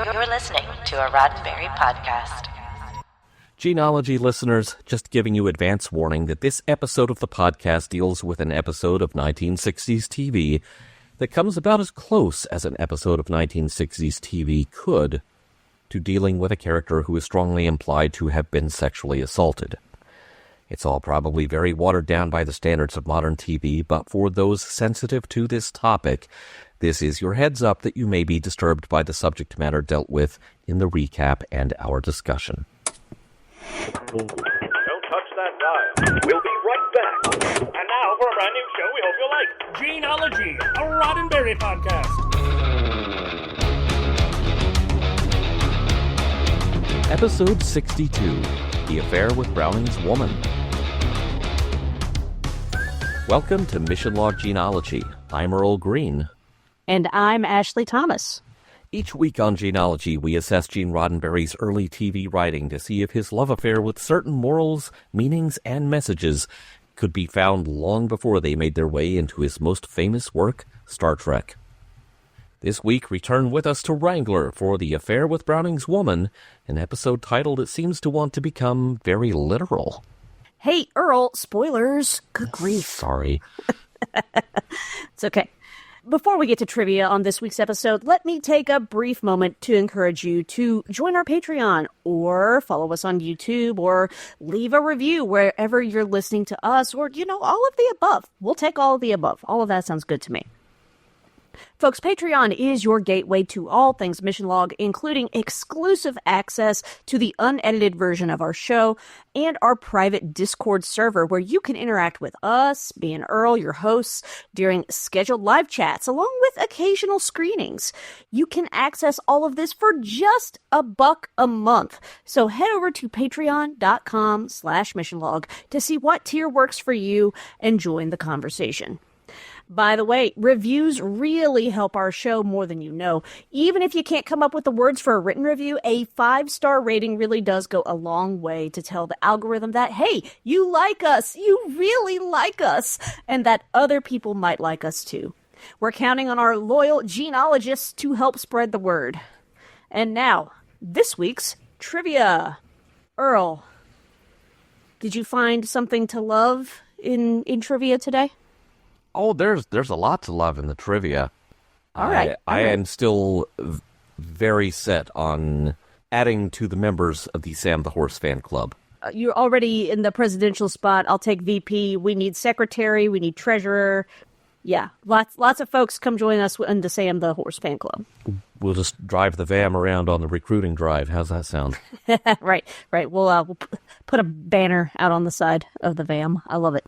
You're listening to a Roddenberry podcast. Gene-ology listeners, just giving you advance warning that this episode of the podcast deals with an episode of 1960s TV that comes about as close as an episode of 1960s TV could to dealing with a character who is strongly implied to have been sexually assaulted. It's all probably very watered down by the standards of modern TV, but for those sensitive to this topic, this is your heads up that you may be disturbed by the subject matter dealt with in the recap and our discussion. Don't touch that dial. We'll be right back. And now for a brand new show we hope you'll like. Gene-ology, a Roddenberry podcast. Episode 62, The Affair with Browning's Woman. Welcome to Mission Log Gene-ology. I'm Earl Green. And I'm Ashley Thomas. Each week on Gene-ology, we assess Gene Roddenberry's early TV writing to see if his love affair with certain morals, meanings, and messages could be found long before they made their way into his most famous work, Star Trek. This week, return with us to Wrangler for The Affair with Browning's Woman, an episode title that seems to want to become very literal. Hey, Earl, spoilers. Good grief. Sorry. It's okay. Before we get to trivia on this week's episode, let me take a brief moment to encourage you to join our Patreon or follow us on YouTube or leave a review wherever you're listening to us or, all of the above. We'll take all of the above. All of that sounds good to me. Folks, Patreon is your gateway to all things Mission Log, including exclusive access to the unedited version of our show and our private Discord server where you can interact with us, me and Earl, your hosts, during scheduled live chats, along with occasional screenings. You can access all of this for just $1 a month. So head over to patreon.com/missionlog to see what tier works for you and join the conversation. By the way, reviews really help our show more than you know. Even if you can't come up with the words for a written review, a 5-star rating really does go a long way to tell the algorithm that, hey, you like us, you really like us, and that other people might like us too. We're counting on our loyal genealogists to help spread the word. And now, this week's trivia. Earl, did you find something to love in trivia today? Oh, there's a lot to love in the trivia. All right. I am still very set on adding to the members of the Sam the Horse fan club. You're already in the presidential spot. I'll take VP. We need secretary. We need treasurer. Yeah, lots of folks come join us in the Sam the Horse fan club. We'll just drive the van around on the recruiting drive. How's that sound? Right. We'll put a banner out on the side of the van. I love it.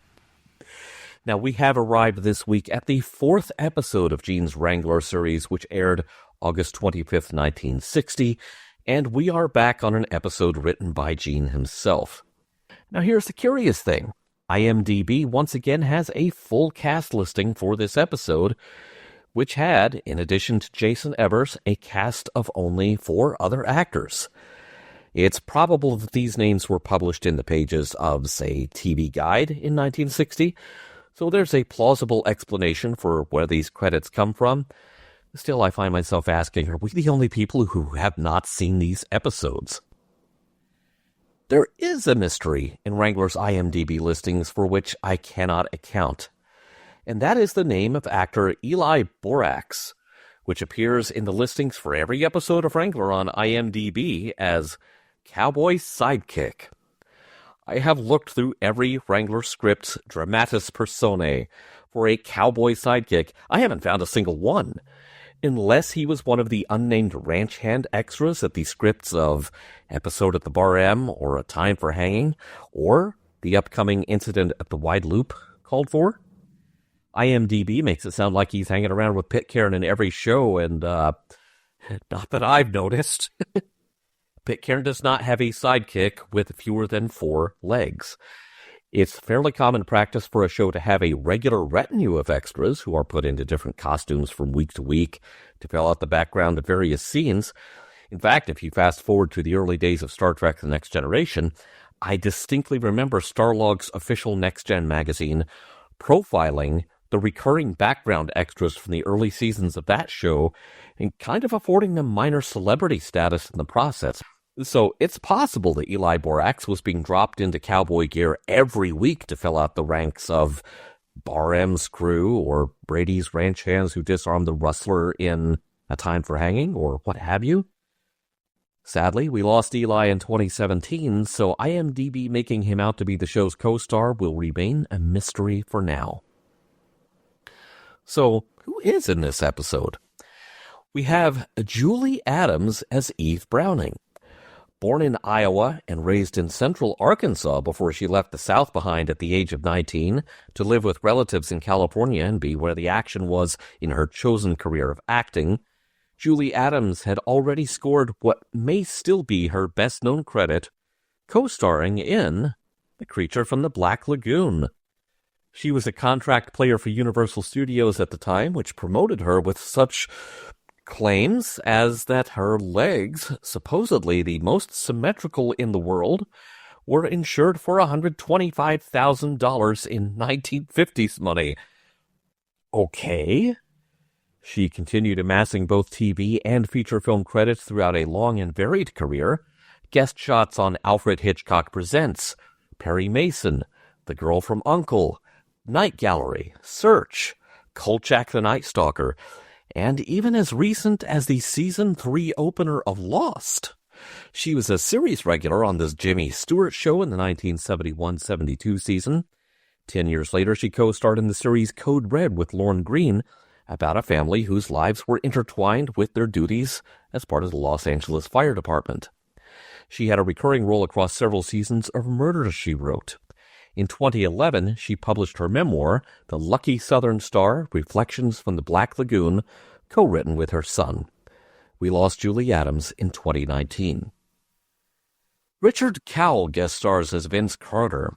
Now, we have arrived this week at the 4th episode of Gene's Wrangler series, which aired August 25th, 1960, and we are back on an episode written by Gene himself. Now, here's the curious thing. IMDb once again has a full cast listing for this episode, which had, in addition to Jason Evers, a cast of only 4 other actors. It's probable that these names were published in the pages of, say, TV Guide in 1960, so there's a plausible explanation for where these credits come from. Still, I find myself asking, are we the only people who have not seen these episodes? There is a mystery in Wrangler's IMDb listings for which I cannot account, and that is the name of actor Eli Borax, which appears in the listings for every episode of Wrangler on IMDb as Cowboy Sidekick. I have looked through every Wrangler script's dramatis personae for a cowboy sidekick. I haven't found a single one, unless he was one of the unnamed ranch hand extras at the scripts of Episode at the Bar M or A Time for Hanging, or the upcoming incident at the Wide Loop called for. IMDb makes it sound like he's hanging around with Pitcairn in every show, and not that I've noticed. Pitcairn does not have a sidekick with fewer than 4 legs. It's fairly common practice for a show to have a regular retinue of extras who are put into different costumes from week to week to fill out the background of various scenes. In fact, if you fast forward to the early days of Star Trek The Next Generation, I distinctly remember Starlog's official Next Gen magazine profiling the recurring background extras from the early seasons of that show and kind of affording them minor celebrity status in the process. So it's possible that Eli Borax was being dropped into cowboy gear every week to fill out the ranks of Bar M's crew or Brady's ranch hands who disarmed the rustler in A Time for Hanging or what have you. Sadly, we lost Eli in 2017, so IMDb making him out to be the show's co-star will remain a mystery for now. So, who is in this episode? We have Julie Adams as Eve Browning. Born in Iowa and raised in central Arkansas before she left the South behind at the age of 19 to live with relatives in California and be where the action was in her chosen career of acting, Julie Adams had already scored what may still be her best-known credit, co-starring in The Creature from the Black Lagoon. She was a contract player for Universal Studios at the time, which promoted her with such claims as that her legs, supposedly the most symmetrical in the world, were insured for $125,000 in 1950s money. Okay. She continued amassing both TV and feature film credits throughout a long and varied career. Guest shots on Alfred Hitchcock Presents, Perry Mason, The Girl from U.N.C.L.E., Night Gallery, Search, Kolchak the Night Stalker, and even as recent as the Season 3 opener of Lost. She was a series regular on this Jimmy Stewart show in the 1971-72 season. 10 years later, she co-starred in the series Code Red with Lorne Greene, about a family whose lives were intertwined with their duties as part of the Los Angeles Fire Department. She had a recurring role across several seasons of Murder, She Wrote. In 2011, she published her memoir, The Lucky Southern Star, Reflections from the Black Lagoon, co-written with her son. We lost Julie Adams in 2019. Richard Cowell guest stars as Vince Carter.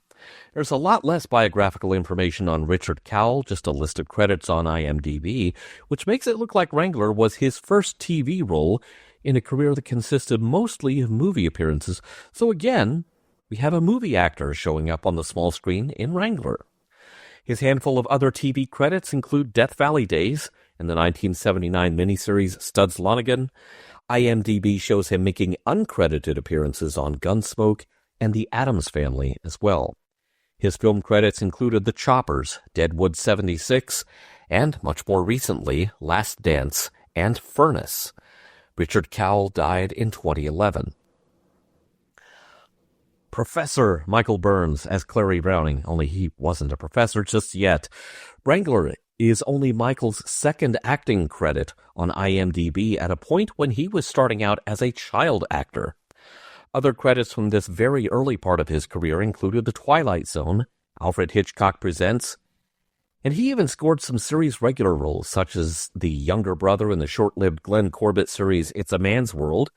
There's a lot less biographical information on Richard Cowell, just a list of credits on IMDb, which makes it look like Wrangler was his first TV role in a career that consisted mostly of movie appearances. So again, we have a movie actor showing up on the small screen in Wrangler. His handful of other TV credits include Death Valley Days and the 1979 miniseries Studs Lonigan. IMDb shows him making uncredited appearances on Gunsmoke and The Addams Family as well. His film credits included The Choppers, Deadwood 76, and, much more recently, Last Dance and Furnace. Richard Cowell died in 2011. Professor Michael Burns as Clary Browning, only he wasn't a professor just yet. Wrangler is only Michael's second acting credit on IMDb at a point when he was starting out as a child actor. Other credits from this very early part of his career included The Twilight Zone, Alfred Hitchcock Presents, and he even scored some series regular roles such as the younger brother in the short-lived Glenn Corbett series It's a Man's World,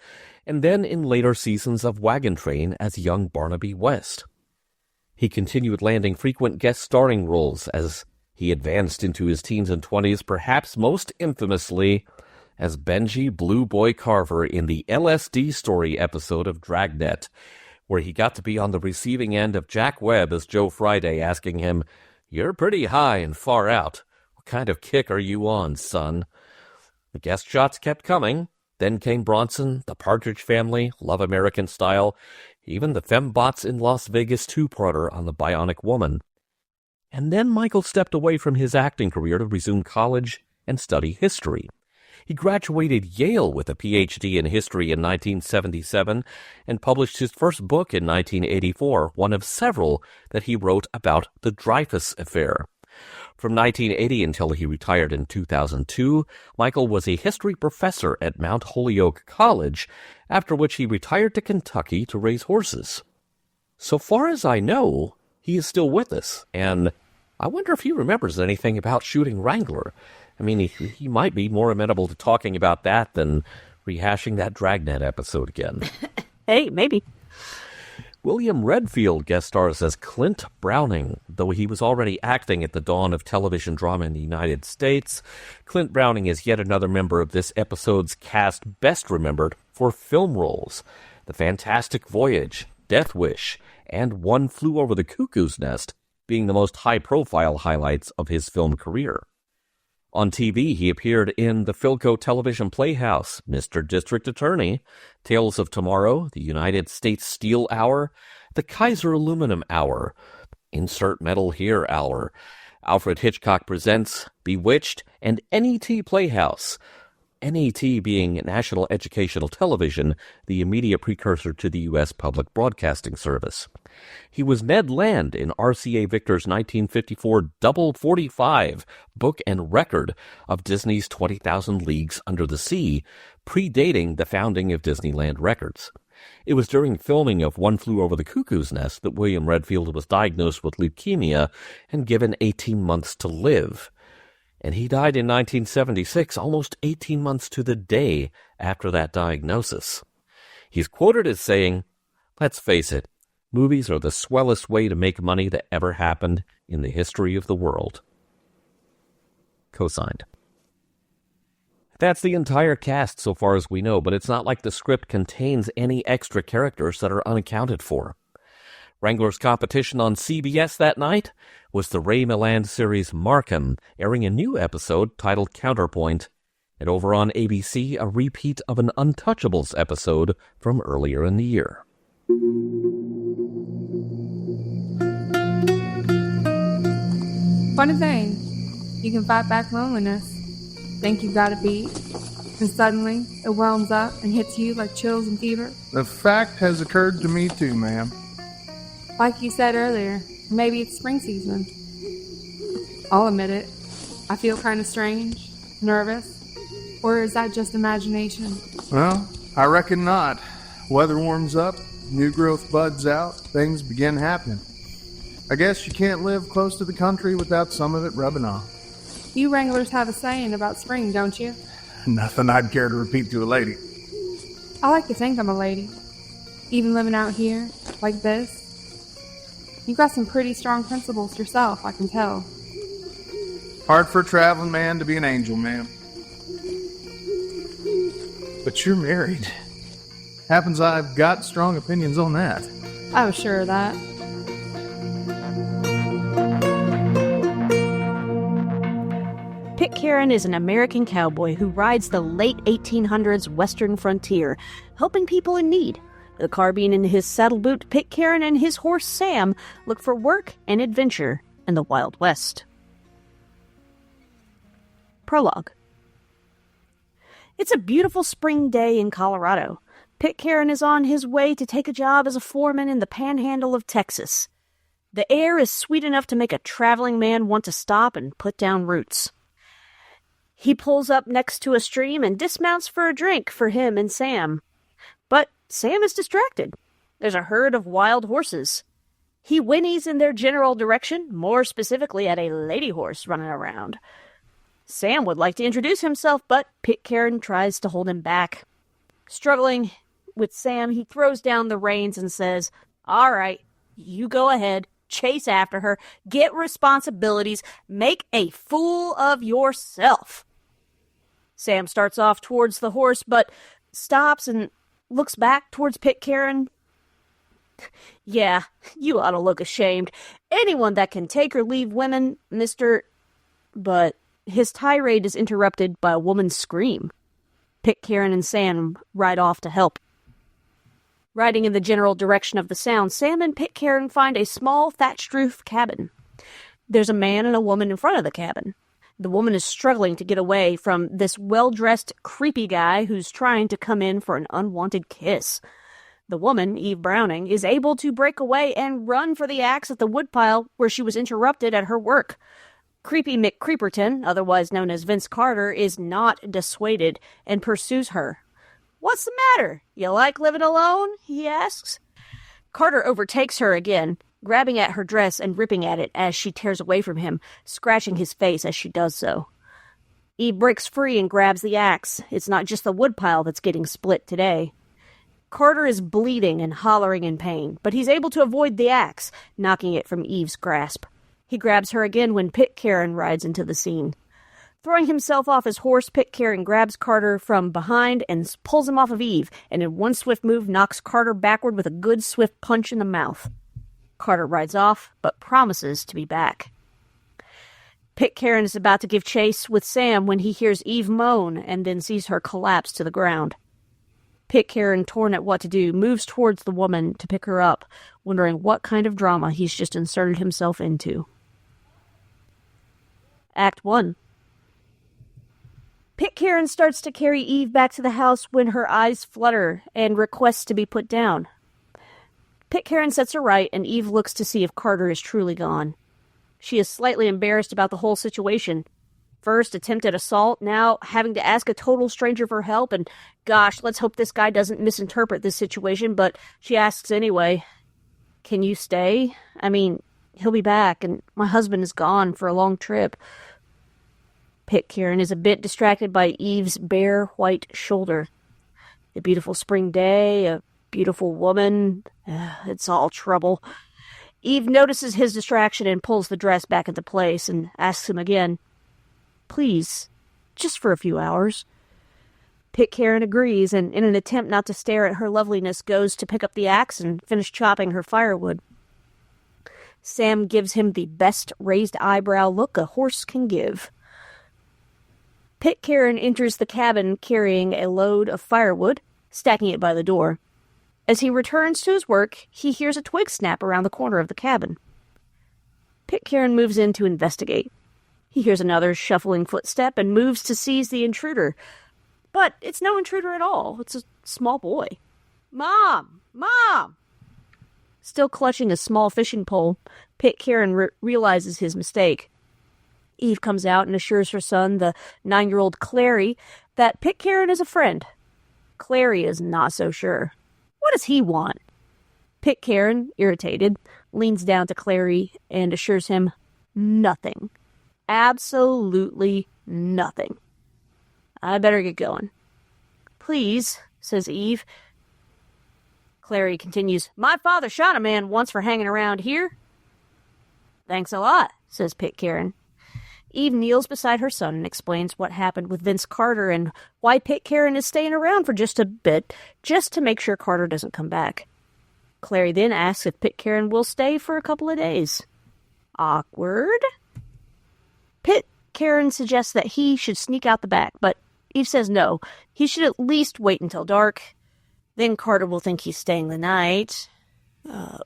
and then in later seasons of Wagon Train as young Barnaby West. He continued landing frequent guest starring roles as he advanced into his teens and 20s, perhaps most infamously as Benji Blue Boy Carver in the LSD Story episode of Dragnet, where he got to be on the receiving end of Jack Webb as Joe Friday asking him, "You're pretty high and far out. What kind of kick are you on, son?" The guest shots kept coming. Then came Bronson, The Partridge Family, Love American Style, even the Fembots in Las Vegas two-parter on The Bionic Woman. And then Michael stepped away from his acting career to resume college and study history. He graduated Yale with a Ph.D. in history in 1977 and published his first book in 1984, one of several that he wrote about the Dreyfus Affair. From 1980 until he retired in 2002, Michael was a history professor at Mount Holyoke College, after which he retired to Kentucky to raise horses. So far as I know, he is still with us, and I wonder if he remembers anything about shooting Wrangler. I mean, he might be more amenable to talking about that than rehashing that Dragnet episode again. Hey, maybe. William Redfield guest stars as Clint Browning. Though he was already acting at the dawn of television drama in the United States, Clint Browning is yet another member of this episode's cast best remembered for film roles. The Fantastic Voyage, Death Wish, and One Flew Over the Cuckoo's Nest, being the most high-profile highlights of his film career. On TV, he appeared in the Philco Television Playhouse, Mr. District Attorney, Tales of Tomorrow, the United States Steel Hour, the Kaiser Aluminum Hour, Insert Metal Here Hour, Alfred Hitchcock Presents, Bewitched, and NET Playhouse. NET being National Educational Television, the immediate precursor to the U.S. Public Broadcasting Service. He was Ned Land in R.C.A. Victor's 1954 Double 45 book and record of Disney's 20,000 Leagues Under the Sea, predating the founding of Disneyland Records. It was during filming of One Flew Over the Cuckoo's Nest that William Redfield was diagnosed with leukemia and given 18 months to live. And he died in 1976, almost 18 months to the day after that diagnosis. He's quoted as saying, "Let's face it, movies are the swellest way to make money that ever happened in the history of the world." Co-signed. That's the entire cast so far as we know, but it's not like the script contains any extra characters that are unaccounted for. Wrangler's competition on CBS that night was the Ray Milland series Markham, airing a new episode titled Counterpoint, and over on ABC, a repeat of an Untouchables episode from earlier in the year. Funny thing, you can fight back loneliness, think you've got a beat, and suddenly it whelms up and hits you like chills and fever. The fact has occurred to me too, ma'am. Like you said earlier, maybe it's spring season. I'll admit it. I feel kind of strange, nervous, or is that just imagination? Well, I reckon not. Weather warms up, new growth buds out, things begin happening. I guess you can't live close to the country without some of it rubbing off. You Wranglers have a saying about spring, don't you? Nothing I'd care to repeat to a lady. I like to think I'm a lady. Even living out here, like this. You've got some pretty strong principles yourself, I can tell. Hard for a traveling man to be an angel, ma'am. But you're married. Happens I've got strong opinions on that. I was sure of that. Pitcairn is an American cowboy who rides the late 1800s western frontier, helping people in need. The carbine in his saddle boot, Pitcairn and his horse Sam look for work and adventure in the Wild West. Prologue. It's a beautiful spring day in Colorado. Pitcairn is on his way to take a job as a foreman in the panhandle of Texas. The air is sweet enough to make a traveling man want to stop and put down roots. He pulls up next to a stream and dismounts for a drink for him and Sam. But Sam is distracted. There's a herd of wild horses. He whinnies in their general direction, more specifically at a lady horse running around. Sam would like to introduce himself, but Pitcairn tries to hold him back. Struggling with Sam, he throws down the reins and says, "All right, you go ahead, chase after her, get responsibilities, make a fool of yourself." Sam starts off towards the horse, but stops and looks back towards Pitcairn. "Yeah, you ought to look ashamed. Anyone that can take or leave women, Mr. But his tirade is interrupted by a woman's scream. Pitcairn and Sam ride off to help. Riding in the general direction of the sound, Sam and Pitcairn find a small thatched roof cabin. There's a man and a woman in front of the cabin. The woman is struggling to get away from this well-dressed, creepy guy who's trying to come in for an unwanted kiss. The woman, Eve Browning, is able to break away and run for the axe at the woodpile where she was interrupted at her work. Creepy McCreeperton, otherwise known as Vince Carter, is not dissuaded and pursues her. "What's the matter? You like living alone?" he asks. Carter overtakes her again, grabbing at her dress and ripping at it as she tears away from him, scratching his face as she does so. Eve breaks free and grabs the axe. It's not just the woodpile that's getting split today. Carter is bleeding and hollering in pain, but he's able to avoid the axe, knocking it from Eve's grasp. He grabs her again when Pitcairn rides into the scene. Throwing himself off his horse, Pitcairn grabs Carter from behind and pulls him off of Eve, and in one swift move knocks Carter backward with a good swift punch in the mouth. Carter rides off, but promises to be back. Pitcairn is about to give chase with Sam when he hears Eve moan and then sees her collapse to the ground. Pitcairn, torn at what to do, moves towards the woman to pick her up, wondering what kind of drama he's just inserted himself into. Act 1. Pitcairn starts to carry Eve back to the house when her eyes flutter and requests to be put down. Pitcairn sets her right, and Eve looks to see if Carter is truly gone. She is slightly embarrassed about the whole situation. First, attempted assault, now having to ask a total stranger for help, and gosh, let's hope this guy doesn't misinterpret this situation, but she asks anyway. Can you stay? I mean, he'll be back, and my husband is gone for a long trip. Pitcairn is a bit distracted by Eve's bare white shoulder. A beautiful spring day, a beautiful woman. It's all trouble. Eve notices his distraction and pulls the dress back into place and asks him again, "Please, just for a few hours." Pitcairn agrees, and in an attempt not to stare at her loveliness, goes to pick up the axe and finish chopping her firewood. Sam gives him the best raised eyebrow look a horse can give. Pitcairn enters the cabin carrying a load of firewood, stacking it by the door. As he returns to his work, he hears a twig snap around the corner of the cabin. Pitcairn moves in to investigate. He hears another shuffling footstep and moves to seize the intruder. But it's no intruder at all. It's a small boy. "Mom! Mom!" Still clutching a small fishing pole, Pitcairn realizes his mistake. Eve comes out and assures her son, the 9-year-old Clary, that Pitcairn is a friend. Clary is not so sure. What does he want? Pitcairn, irritated, leans down to Clary and assures him nothing. Absolutely nothing. "I better get going." "Please," says Eve. Clary continues, "My father shot a man once for hanging around here." "Thanks a lot," says Pitcairn. Eve kneels beside her son and explains what happened with Vince Carter and why Pitcairn is staying around for just a bit, just to make sure Carter doesn't come back. Clary then asks if Pitcairn will stay for a couple of days. Awkward. Pitcairn suggests that he should sneak out the back, but Eve says no. He should at least wait until dark. Then Carter will think he's staying the night.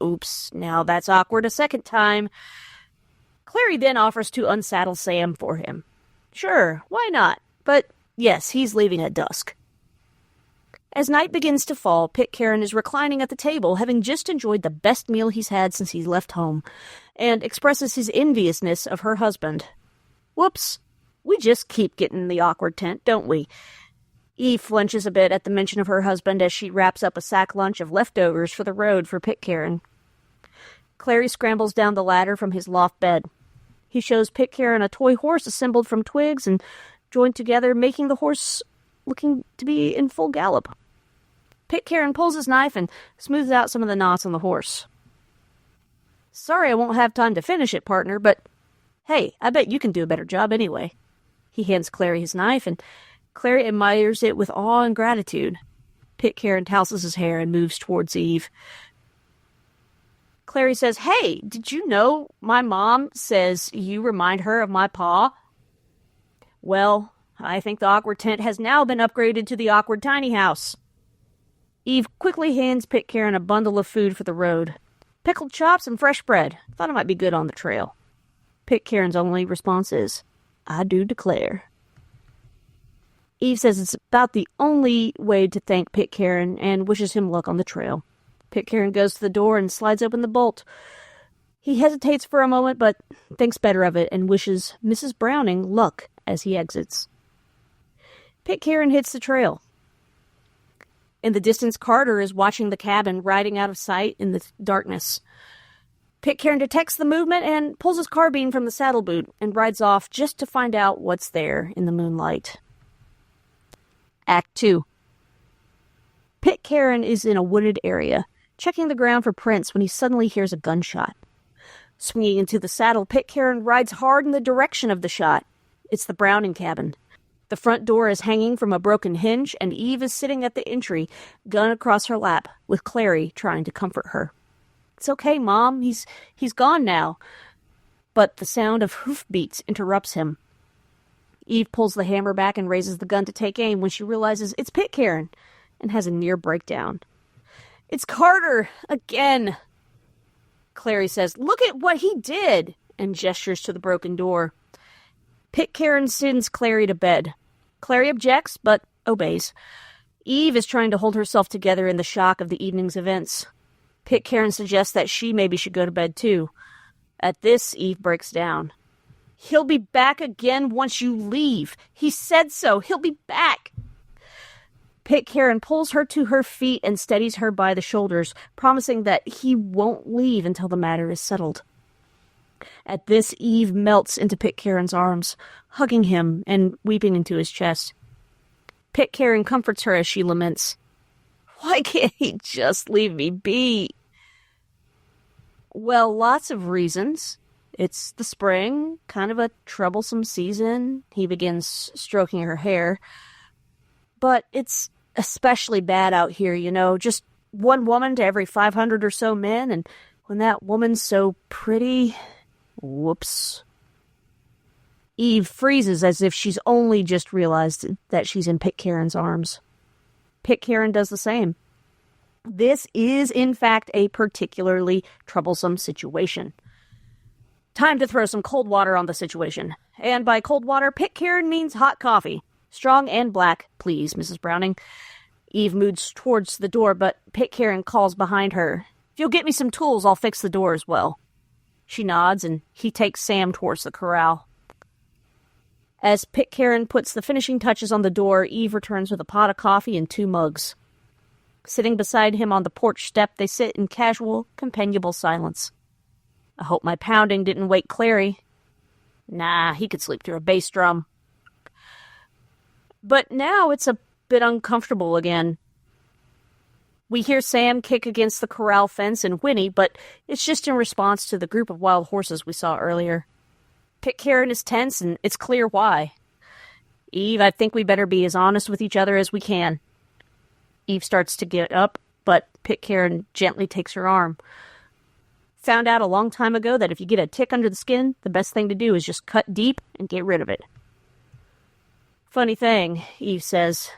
Oops, now that's awkward a second time. Clary then offers to unsaddle Sam for him. Sure, why not? But yes, he's leaving at dusk. As night begins to fall, Pitcairn is reclining at the table, having just enjoyed the best meal he's had since he left home, and expresses his enviousness of her husband. Whoops, we just keep getting the awkward tent, don't we? Eve flinches a bit at the mention of her husband as she wraps up a sack lunch of leftovers for the road for Pitcairn. Clary scrambles down the ladder from his loft bed. He shows Pitcairn a toy horse assembled from twigs and joined together, making the horse looking to be in full gallop. Pitcairn pulls his knife and smooths out some of the knots on the horse. "Sorry I won't have time to finish it, partner, but hey, I bet you can do a better job anyway." He hands Clary his knife, and Clary admires it with awe and gratitude. Pitcairn touses his hair and moves towards Eve. Clary says, "Hey, did you know my mom says you remind her of my pa?" "Well, I think the awkward tent has now been upgraded to the awkward tiny house." Eve quickly hands Pitcairn a bundle of food for the road. "Pickled chops and fresh bread. Thought it might be good on the trail." Pitcairn's only response is, "I do declare." Eve says it's about the only way to thank Pitcairn and wishes him luck on the trail. Pitcairn goes to the door and slides open the bolt. He hesitates for a moment, but thinks better of it and wishes Mrs. Browning luck as he exits. Pitcairn hits the trail. In the distance, Carter is watching the cabin riding out of sight in the darkness. Pitcairn detects the movement and pulls his carbine from the saddle boot and rides off just to find out what's there in the moonlight. Act 2. Pitcairn is in a wooded area, checking the ground for prints when he suddenly hears a gunshot. Swinging into the saddle, Pitcairn rides hard in the direction of the shot. It's the Browning cabin. The front door is hanging from a broken hinge, and Eve is sitting at the entry, gun across her lap, with Clary trying to comfort her. It's okay, Mom. He's gone now. But the sound of hoofbeats interrupts him. Eve pulls the hammer back and raises the gun to take aim when she realizes it's Pitcairn and has a near breakdown. It's Carter! Again! Clary says, "Look at what he did!" and gestures to the broken door. Pitcairn sends Clary to bed. Clary objects, but obeys. Eve is trying to hold herself together in the shock of the evening's events. Pitcairn suggests that she maybe should go to bed too. At this, Eve breaks down. "He'll be back again once you leave. He said so. He'll be back." Pitcairn pulls her to her feet and steadies her by the shoulders, promising that he won't leave until the matter is settled. At this, Eve melts into Pitcairn's arms, hugging him and weeping into his chest. Pitcairn comforts her as she laments, "Why can't he just leave me be?" Well, lots of reasons. It's the spring, kind of a troublesome season. He begins stroking her hair. But it's especially bad out here, just one woman to every 500 or so men, and when that woman's so pretty... Whoops. Eve freezes as if she's only just realized that she's in Pitcairn's arms. Pitcairn does the same. This is, in fact, a particularly troublesome situation. Time to throw some cold water on the situation. And by cold water, Pitcairn means hot coffee. Strong and black, please, Mrs. Browning. Eve moves towards the door, but Pitcairn calls behind her. "If you'll get me some tools, I'll fix the door as well." She nods, and he takes Sam towards the corral. As Pitcairn puts the finishing touches on the door, Eve returns with a pot of coffee and 2 mugs. Sitting beside him on the porch step, they sit in casual, companionable silence. I hope my pounding didn't wake Clary. Nah, he could sleep through a bass drum. But now it's a bit uncomfortable again. We hear Sam kick against the corral fence and whinny, but it's just in response to the group of wild horses we saw earlier. Pitcairn is tense, and it's clear why. "Eve, I think we better be as honest with each other as we can." Eve starts to get up, but Pitcairn gently takes her arm. "Found out a long time ago that if you get a tick under the skin, the best thing to do is just cut deep and get rid of it." "Funny thing," Eve says.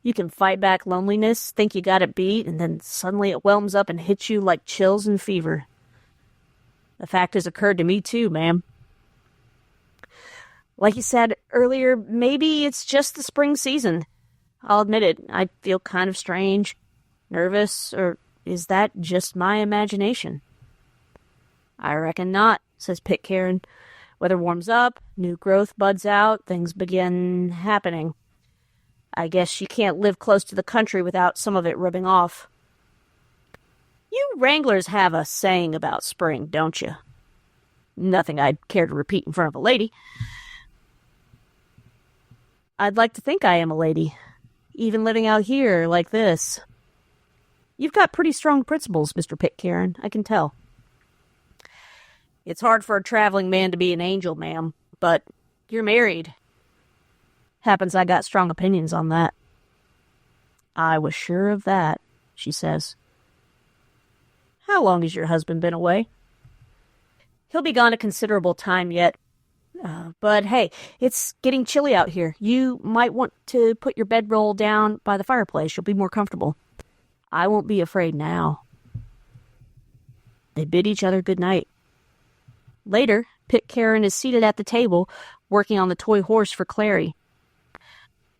"You can fight back loneliness, think you got it beat, and then suddenly it whelms up and hits you like chills and fever. The fact has occurred to me too, ma'am." Like you said earlier, maybe it's just the spring season. I'll admit it, I feel kind of strange, nervous, or is that just my imagination? "I reckon not," says Pitcairn. "Weather warms up, new growth buds out, things begin happening. I guess you can't live close to the country without some of it rubbing off. You Wranglers have a saying about spring, don't you? Nothing I'd care to repeat in front of a lady." "I'd like to think I am a lady, even living out here like this." "You've got pretty strong principles, Mr. Pitcairn, I can tell." "It's hard for a traveling man to be an angel, ma'am, but you're married." "Happens I got strong opinions on that." "I was sure of that," she says. "How long has your husband been away?" "He'll be gone a considerable time yet. But hey, it's getting chilly out here. You might want to put your bedroll down by the fireplace. You'll be more comfortable. I won't be afraid now." They bid each other good night. Later, Pitcairn is seated at the table, working on the toy horse for Clary.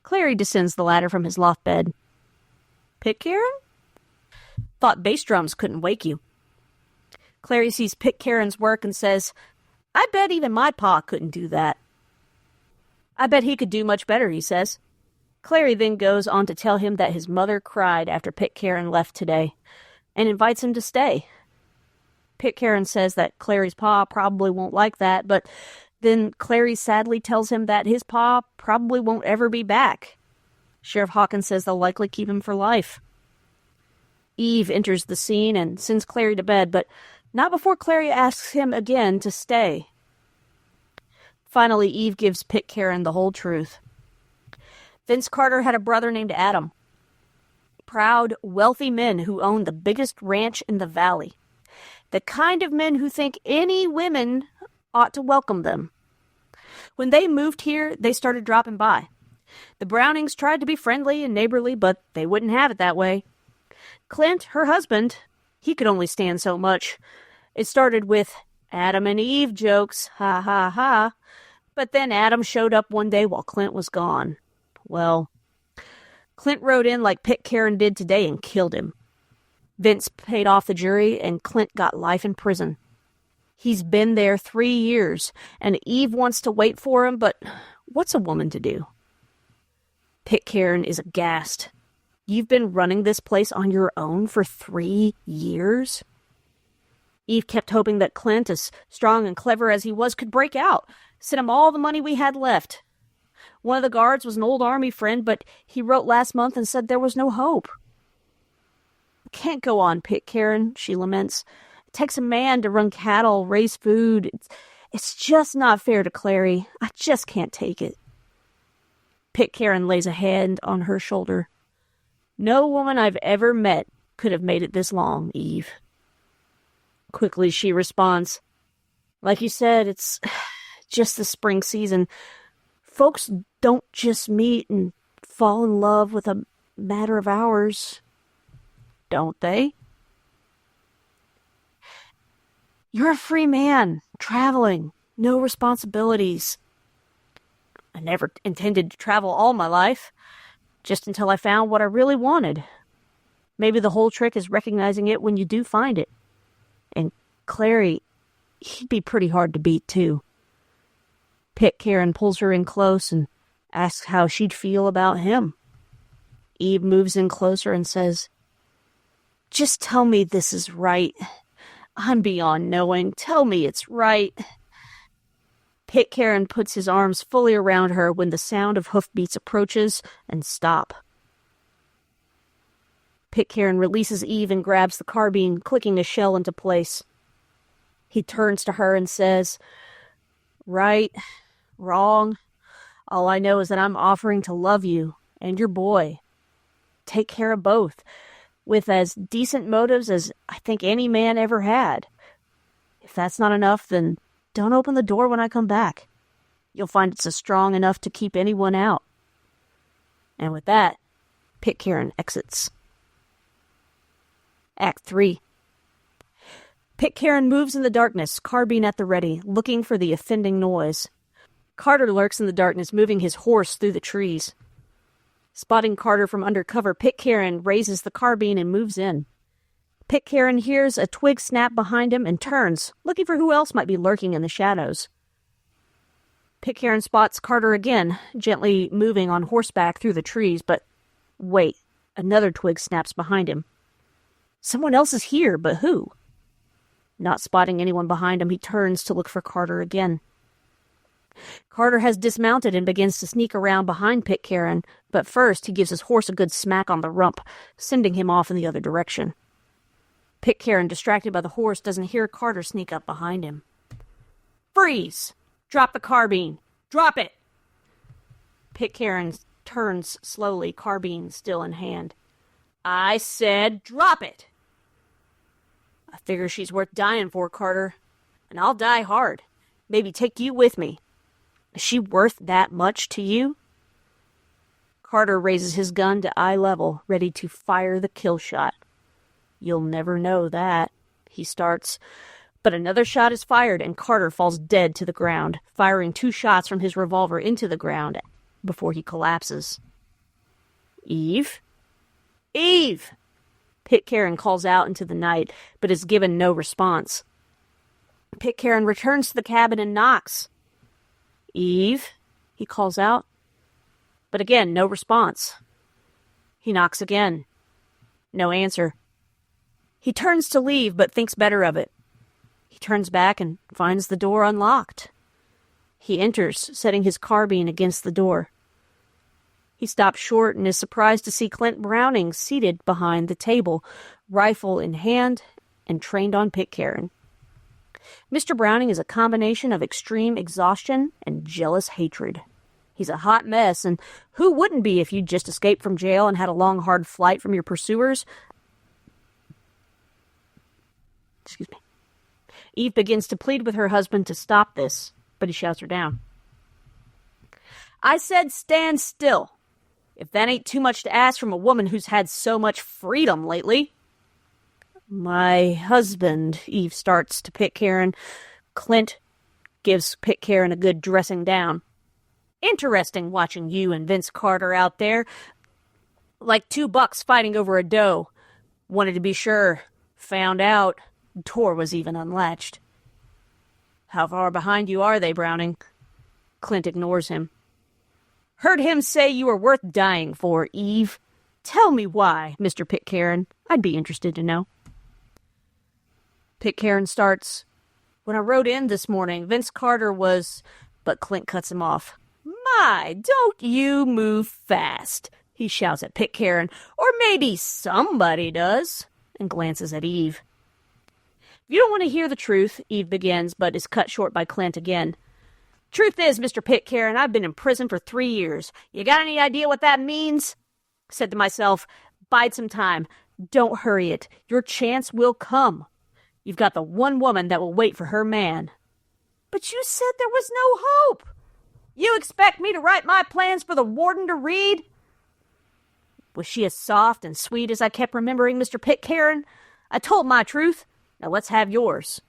Clary descends the ladder from his loft bed. "Pitcairn? Thought bass drums couldn't wake you." Clary sees Pitcairn's work and says, "I bet even my pa couldn't do that." "I bet he could do much better," he says. Clary then goes on to tell him that his mother cried after Pitcairn left today, and invites him to stay. Pitcairn says that Clary's pa probably won't like that, but then Clary sadly tells him that his pa probably won't ever be back. Sheriff Hawkins says they'll likely keep him for life. Eve enters the scene and sends Clary to bed, but not before Clary asks him again to stay. Finally, Eve gives Pitcairn the whole truth. Vince Carter had a brother named Adam. Proud, wealthy men who owned the biggest ranch in the valley. The kind of men who think any women ought to welcome them. When they moved here, they started dropping by. The Brownings tried to be friendly and neighborly, but they wouldn't have it that way. Clint, her husband, he could only stand so much. It started with Adam and Eve jokes, ha ha ha. But then Adam showed up one day while Clint was gone. Well, Clint rode in like Pitcairn did today and killed him. Vince paid off the jury and Clint got life in prison. He's been there 3 years, and Eve wants to wait for him, but what's a woman to do? Pitcairn is aghast. You've been running this place on your own for 3 years? Eve kept hoping that Clint, as strong and clever as he was, could break out, send him all the money we had left. One of the guards was an old army friend, but he wrote last month and said there was no hope. Can't go on, Pitcairn, she laments. It takes a man to run cattle, raise food. It's just not fair to Clary. I just can't take it. Pitcairn lays a hand on her shoulder. No woman I've ever met could have made it this long, Eve. Quickly she responds, like you said, it's just the spring season. Folks don't just meet and fall in love with a matter of hours, don't they? You're a free man, traveling, no responsibilities. I never intended to travel all my life, just until I found what I really wanted. Maybe the whole trick is recognizing it when you do find it. And Clary, he'd be pretty hard to beat, too. Pitcairn pulls her in close and asks how she'd feel about him. Eve moves in closer and says, just tell me this is right. I'm beyond knowing. Tell me it's right. Pitcairn puts his arms fully around her when the sound of hoofbeats approaches and stop. Pitcairn releases Eve and grabs the carbine, clicking a shell into place. He turns to her and says, right, wrong. All I know is that I'm offering to love you and your boy. Take care of both, with as decent motives as I think any man ever had. If that's not enough, then don't open the door when I come back. You'll find it's strong enough to keep anyone out. And with that, Pitcairn exits. Act 3. Pitcairn moves in the darkness, carbine at the ready, looking for the offending noise. Carter lurks in the darkness, moving his horse through the trees. Spotting Carter from under cover, Pitcairn raises the carbine and moves in. Pitcairn hears a twig snap behind him and turns, looking for who else might be lurking in the shadows. Pitcairn spots Carter again, gently moving on horseback through the trees, but wait, another twig snaps behind him. Someone else is here, but who? Not spotting anyone behind him, he turns to look for Carter again. Carter has dismounted and begins to sneak around behind Pitcairn, but first he gives his horse a good smack on the rump, sending him off in the other direction. Pitcairn, distracted by the horse, doesn't hear Carter sneak up behind him. Freeze! Drop the carbine! Drop it! Pitcairn turns slowly, carbine still in hand. I said drop it! I figure she's worth dying for, Carter, and I'll die hard. Maybe take you with me. Is she worth that much to you? Carter raises his gun to eye level, ready to fire the kill shot. You'll never know that, he starts. But another shot is fired, and Carter falls dead to the ground, firing 2 shots from his revolver into the ground before he collapses. Eve? Eve! Pitcairn calls out into the night, but is given no response. Pitcairn returns to the cabin and knocks. Eve, he calls out. But again, no response. He knocks again. No answer. He turns to leave, but thinks better of it. He turns back and finds the door unlocked. He enters, setting his carbine against the door. He stops short and is surprised to see Clint Browning seated behind the table, rifle in hand and trained on Pitcairn. Mr. Browning is a combination of extreme exhaustion and jealous hatred. He's a hot mess, and who wouldn't be if you'd just escaped from jail and had a long, hard flight from your pursuers? Excuse me. Eve begins to plead with her husband to stop this, but he shouts her down. I said stand still. If that ain't too much to ask from a woman who's had so much freedom lately. My husband, Eve starts to Pitcairn. Clint gives Pitcairn a good dressing down. Interesting watching you and Vince Carter out there. Like two bucks fighting over a doe. Wanted to be sure. Found out. Door was even unlatched. How far behind you are they, Browning? Clint ignores him. Heard him say you were worth dying for, Eve. Tell me why, Mr. Pitcairn. I'd be interested to know. Pitcairn starts. When I rode in this morning, Vince Carter was... But Clint cuts him off. My, don't you move fast, he shouts at Pitcairn. Or maybe somebody does, and glances at Eve. You don't want to hear the truth, Eve begins, but is cut short by Clint again. Truth is, Mr. Pitcairn, I've been in prison for 3 years. You got any idea what that means? Said to myself, bide some time. Don't hurry it. Your chance will come. You've got the one woman that will wait for her man. But you said there was no hope. You expect me to write my plans for the warden to read? Was she as soft and sweet as I kept remembering, Mr. Pitcairn? I told my truth. Now let's have yours.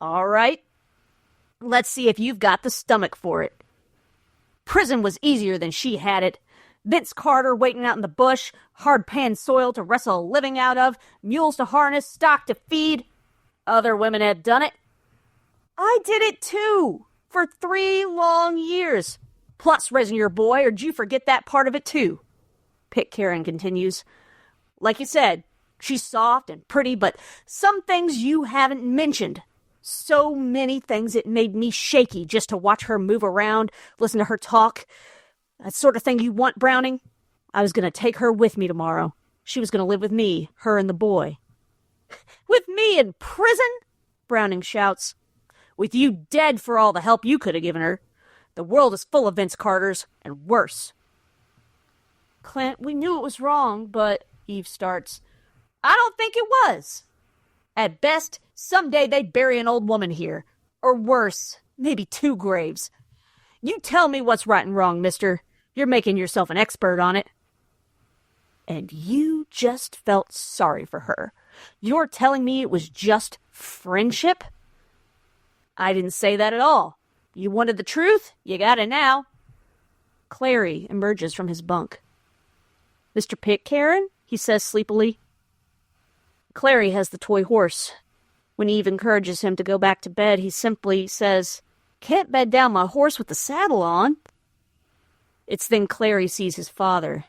All right. Let's see if you've got the stomach for it. Prison was easier than she had it. Vince Carter waiting out in the bush, hard-pan soil to wrestle a living out of, mules to harness, stock to feed. Other women had done it. I did it too, for 3 long years. Plus raising your boy, or did you forget that part of it too? Pitcairn continues. Like you said, she's soft and pretty, but some things you haven't mentioned. So many things it made me shaky just to watch her move around, listen to her talk. That sort of thing you want, Browning? I was going to take her with me tomorrow. She was going to live with me, her and the boy. With me in prison? Browning shouts. With you dead for all the help you could have given her. The world is full of Vince Carters, and worse. Clint, we knew it was wrong, but... Eve starts. I don't think it was. At best, someday they'd bury an old woman here. Or worse, maybe 2 graves. You tell me what's right and wrong, mister. You're making yourself an expert on it. And you just felt sorry for her. You're telling me it was just friendship? I didn't say that at all. You wanted the truth? You got it now. Clary emerges from his bunk. Mr. Pitcairn? He says sleepily. Clary has the toy horse. When Eve encourages him to go back to bed, he simply says, Can't bed down my horse with the saddle on. It's then Clary sees his father.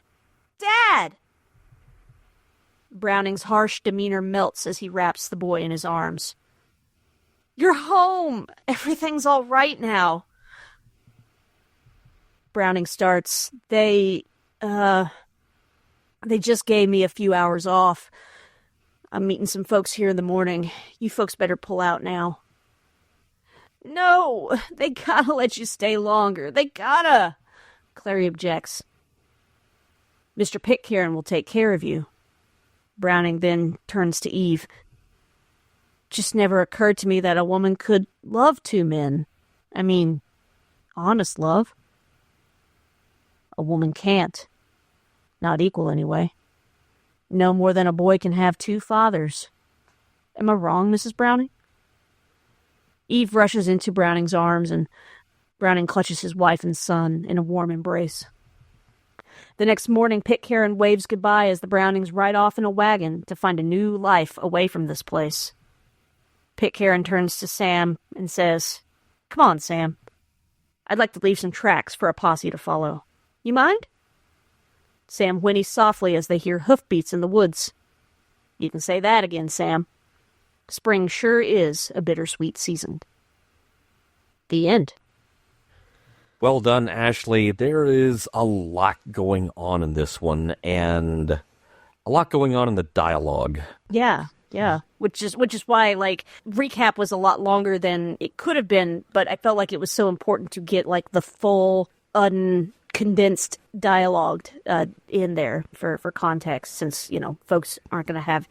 Dad! Browning's harsh demeanor melts as he wraps the boy in his arms. You're home. Everything's all right now. Browning starts. They just gave me a few hours off. I'm meeting some folks here in the morning. You folks better pull out now. No, they gotta let you stay longer. They gotta. Clary objects. Mr. Pitcairn will take care of you. Browning then turns to Eve. Just never occurred to me that a woman could love 2 men. I mean, honest love. A woman can't. Not equal, anyway. No more than a boy can have 2 fathers. Am I wrong, Mrs. Browning? Eve rushes into Browning's arms, and Browning clutches his wife and son in a warm embrace. The next morning, Pitcairn waves goodbye as the Brownings ride off in a wagon to find a new life away from this place. Pitcairn turns to Sam and says, Come on, Sam. I'd like to leave some tracks for a posse to follow. You mind? Sam whinnies softly as they hear hoofbeats in the woods. You can say that again, Sam. Spring sure is a bittersweet season. The end. Well done, Ashley. There is a lot going on in this one, and a lot going on in the dialogue. Yeah. Which is why, recap was a lot longer than it could have been, but I felt like it was so important to get, the full, condensed dialogue in there for context, since, folks aren't going to have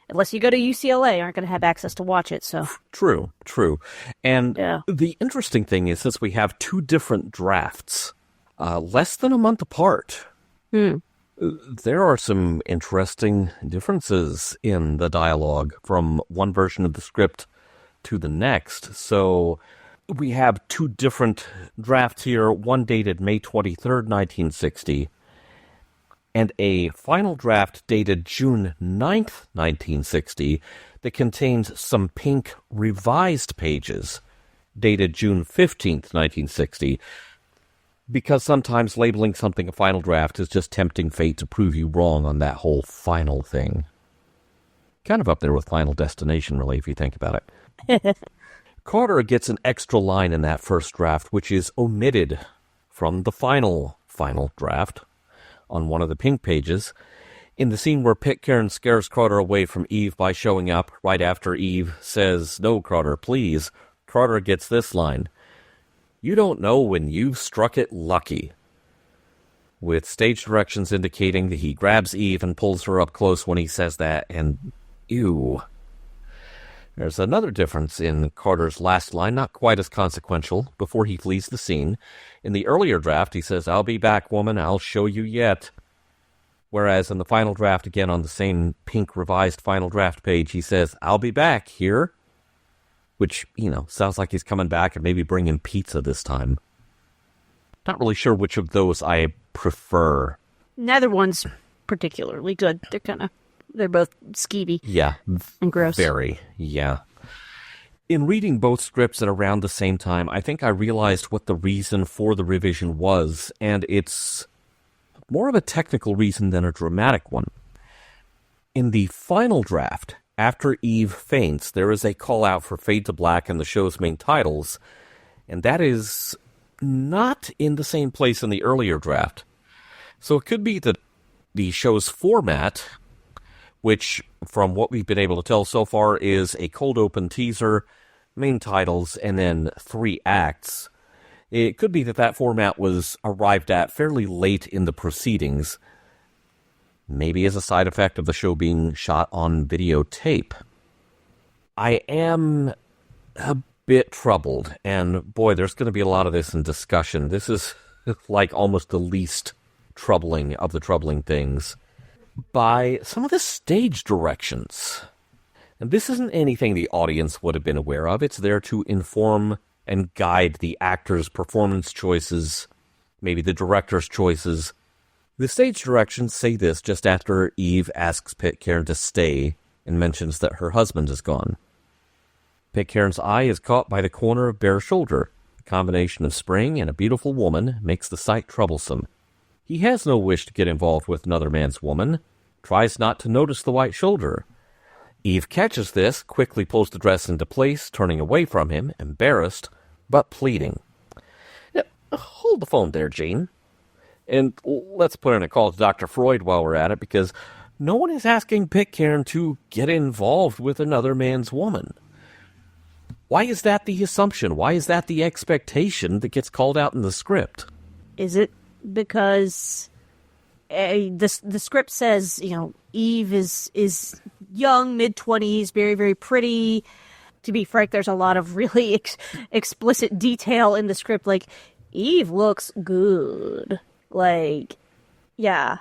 unless you go to UCLA, aren't going to have access to watch it. So True. And Yeah. the interesting thing is, since we have two different drafts, less than a month apart, there are some interesting differences in the dialogue from one version of the script to the next. So we have two different drafts here, one dated May 23rd, 1960, and a final draft dated June 9th, 1960, that contains some pink revised pages dated June 15th, 1960, because sometimes labeling something a final draft is just tempting fate to prove you wrong on that whole final thing. Kind of up there with Final Destination, really, if you think about it. Carter gets an extra line in that first draft, which is omitted from the final draft on one of the pink pages. In the scene where Pitcairn scares Carter away from Eve by showing up right after Eve says, "No, Carter, please," Carter gets this line, "You don't know when you've struck it lucky," with stage directions indicating that he grabs Eve and pulls her up close when he says that, and ew. There's another difference in Carter's last line, not quite as consequential, before he flees the scene. In the earlier draft, he says, "I'll be back, woman, I'll show you yet." Whereas in the final draft, again on the same pink revised final draft page, he says, "I'll be back here," which, sounds like he's coming back and maybe bringing pizza this time. Not really sure which of those I prefer. neither one's particularly good. They're both skeevy. Yeah. And gross. Very, yeah. In reading both scripts at around the same time, I think I realized what the reason for the revision was, and it's more of a technical reason than a dramatic one. In the final draft, after Eve faints, there is a call-out for Fade to Black in the show's main titles, and that is not in the same place in the earlier draft. So it could be that the show's format, which, from what we've been able to tell so far, is a cold open teaser, main titles, and then 3 acts. It could be that that format was arrived at fairly late in the proceedings, maybe as a side effect of the show being shot on videotape. I am a bit troubled, and boy, there's going to be a lot of this in discussion. This is like almost the least troubling of the troubling things, by some of the stage directions. And this isn't anything the audience would have been aware of. It's there to inform and guide the actors' performance choices, maybe the director's choices. The stage directions say this just after Eve asks Pitcairn to stay and mentions that her husband is gone. Pitcairn's eye is caught by the corner of bare shoulder. The combination of spring and a beautiful woman makes the sight troublesome. He has no wish to get involved with another man's woman, tries not to notice the white shoulder. Eve catches this, quickly pulls the dress into place, turning away from him, embarrassed, but pleading. Now, hold the phone there, Gene. And let's put in a call to Dr. Freud while we're at it, because no one is asking Pitcairn to get involved with another man's woman. Why is that the assumption? Why is that the expectation that gets called out in the script? Is it because the script says, Eve is young, mid-20s, very, very pretty. To be frank, there's a lot of really explicit detail in the script. Like, Eve looks good. Like, yeah.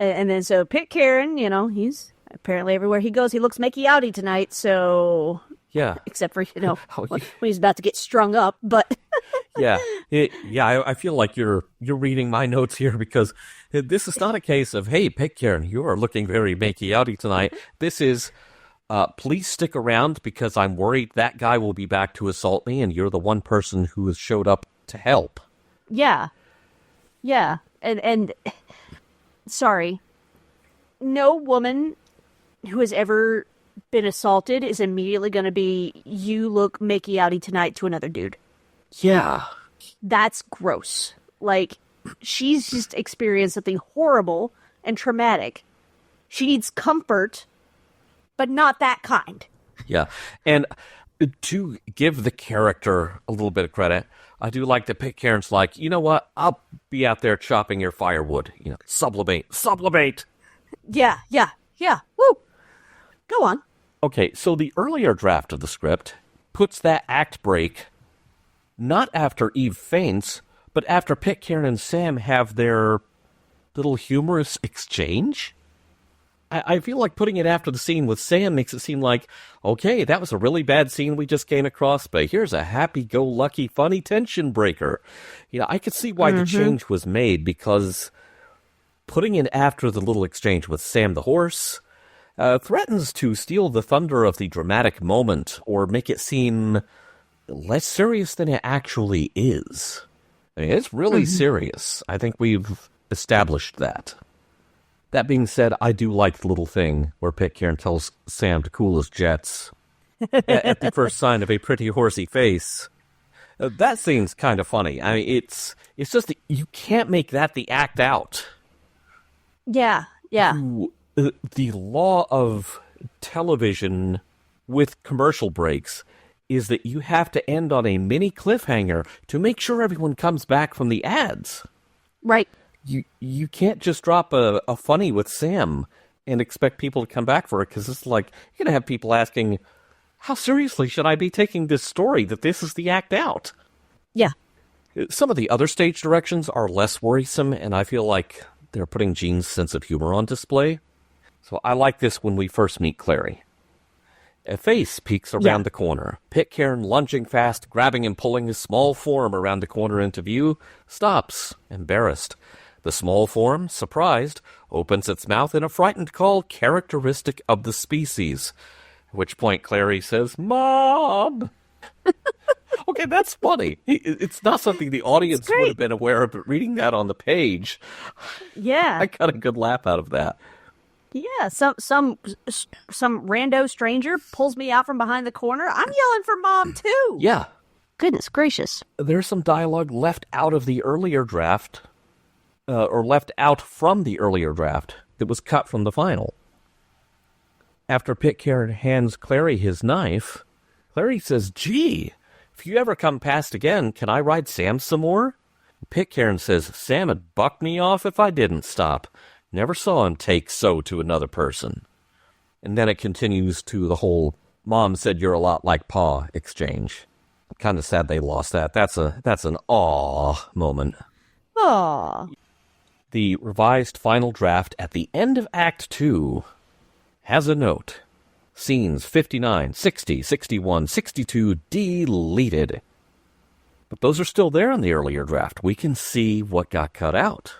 And then so Pitcairn, he's apparently everywhere he goes, he looks makey-outy tonight, so... Yeah. Except for, when he's about to get strung up, but... Yeah. I feel like you're reading my notes here, because this is not a case of, hey, Pitcairn, you are looking very makey-outy tonight. This is, please stick around because I'm worried that guy will be back to assault me and you're the one person who has showed up to help. Yeah. Yeah. And sorry. No woman who has ever been assaulted is immediately going to be, you look makey-outy tonight to another dude. Yeah. That's gross. Like, she's just experienced something horrible and traumatic. She needs comfort, but not that kind. Yeah. And to give the character a little bit of credit, I do like that Pitcairn's like, you know what? I'll be out there chopping your firewood. Sublimate. Yeah. Woo! Go on. Okay, so the earlier draft of the script puts that act break not after Eve faints, but after Pitcairn and Sam have their little humorous exchange. I feel like putting it after the scene with Sam makes it seem like, okay, that was a really bad scene we just came across, but here's a happy-go-lucky, funny tension breaker. I could see why the change was made, because putting it after the little exchange with Sam the horse threatens to steal the thunder of the dramatic moment or make it seem less serious than it actually is. I mean, it's really serious. I think we've established that. That being said, I do like the little thing where Pitcairn tells Sam to cool his jets at the first sign of a pretty horsey face. That scene's kind of funny. I mean, it's just that you can't make that the act out. Yeah. The law of television with commercial breaks is that you have to end on a mini cliffhanger to make sure everyone comes back from the ads. Right. You can't just drop a funny with Sam and expect people to come back for it, because it's like, you're going to have people asking, how seriously should I be taking this story that this is the act out? Yeah. Some of the other stage directions are less worrisome, and I feel like they're putting Gene's sense of humor on display. So I like this when we first meet Clary. A face peeks around the corner. Pitcairn, lunging fast, grabbing and pulling his small form around the corner into view, stops, embarrassed. The small form, surprised, opens its mouth in a frightened call characteristic of the species. At which point Clary says, "Mom!" Okay, that's funny. It's not something the audience would have been aware of, but reading that on the page, Yeah. I got a good laugh out of that. Yeah, some rando stranger pulls me out from behind the corner. I'm yelling for Mom, too. Yeah. Goodness gracious. There's some dialogue left out of the earlier draft, or left out from the earlier draft, that was cut from the final. After Pitcairn hands Clary his knife, Clary says, "Gee, if you ever come past again, can I ride Sam some more?" Pitcairn says, "Sam would buck me off if I didn't stop. Never saw him take so to another person." And then it continues to the whole "Mom said you're a lot like Pa" exchange. Kind of sad they lost that. That's an aw moment. Aw. The revised final draft at the end of Act 2 has a note. Scenes 59, 60, 61, 62 deleted. But those are still there in the earlier draft. We can see what got cut out.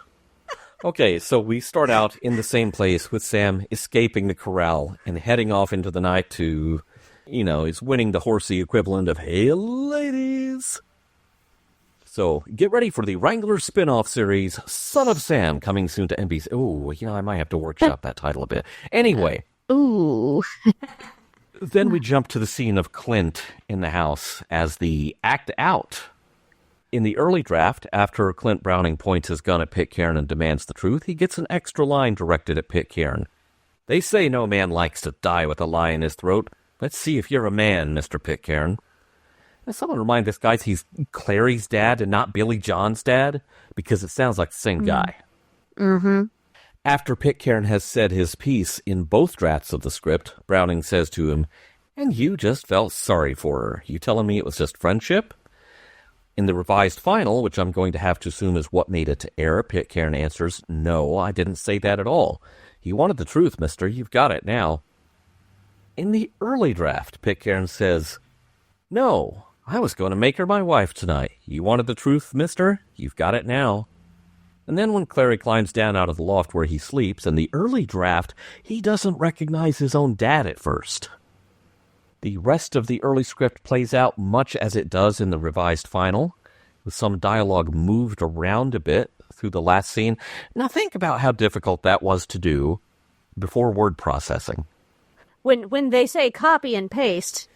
Okay, so we start out in the same place with Sam escaping the corral and heading off into the night to, he's winning the horsey equivalent of "Hey, ladies." So get ready for the Wrangler spin-off series, Son of Sam, coming soon to NBC. Oh, I might have to workshop that title a bit. Anyway. Ooh. Then we jump to the scene of Clint in the house as the act out. In the early draft, after Clint Browning points his gun at Pitcairn and demands the truth, he gets an extra line directed at Pitcairn. "They say no man likes to die with a lie in his throat. Let's see if you're a man, Mr. Pitcairn." And someone remind this guy he's Clary's dad and not Billy John's dad, because it sounds like the same guy. Mm-hmm. After Pitcairn has said his piece in both drafts of the script, Browning says to him, "And you just felt sorry for her. You telling me it was just friendship?" In the revised final, which I'm going to have to assume is what made it to air, Pitcairn answers, "No, I didn't say that at all. You wanted the truth, mister. You've got it now." In the early draft, Pitcairn says, "No, I was going to make her my wife tonight. You wanted the truth, mister? You've got it now." And then when Clary climbs down out of the loft where he sleeps, in the early draft, he doesn't recognize his own dad at first. The rest of the early script plays out much as it does in the revised final, with some dialogue moved around a bit through the last scene. Now think about how difficult that was to do before word processing. When they say copy and paste,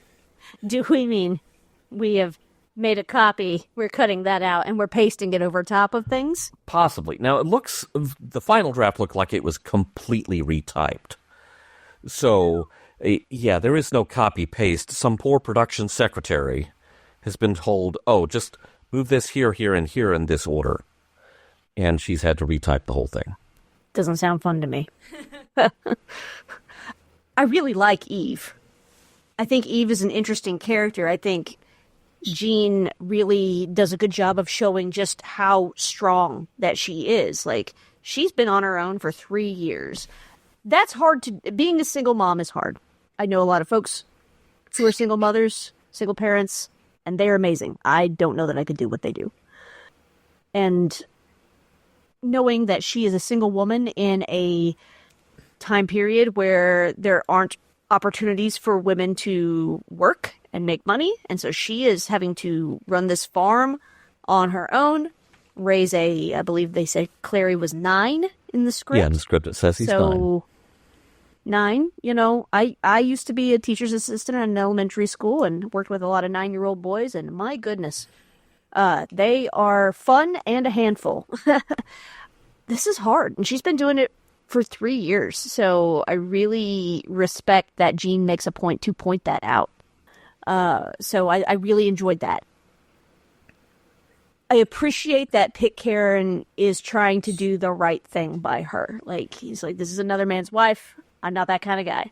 do we mean we have made a copy, we're cutting that out, and we're pasting it over top of things? Possibly. Now, the final draft looked like it was completely retyped. So, yeah, there is no copy-paste. Some poor production secretary has been told, just move this here, here, and here in this order. And she's had to retype the whole thing. Doesn't sound fun to me. I really like Eve. I think Eve is an interesting character. I think Gene really does a good job of showing just how strong that she is. Like, she's been on her own for 3 years. That's hard to... Being a single mom is hard. I know a lot of folks who are single mothers, single parents, and they're amazing. I don't know that I could do what they do. And knowing that she is a single woman in a time period where there aren't opportunities for women to work and make money, and so she is having to run this farm on her own, raise I believe they said Clary was 9 in the script. Yeah, in the script it says he's 9. 9, I used to be a teacher's assistant in an elementary school and worked with a lot of 9-year-old boys, and my goodness, they are fun and a handful. This is hard, and she's been doing it for 3 years, so I really respect that Gene makes a point to point that out. So I really enjoyed that. I appreciate that Pitcairn is trying to do the right thing by her. Like, he's like, this is another man's wife. I'm not that kind of guy.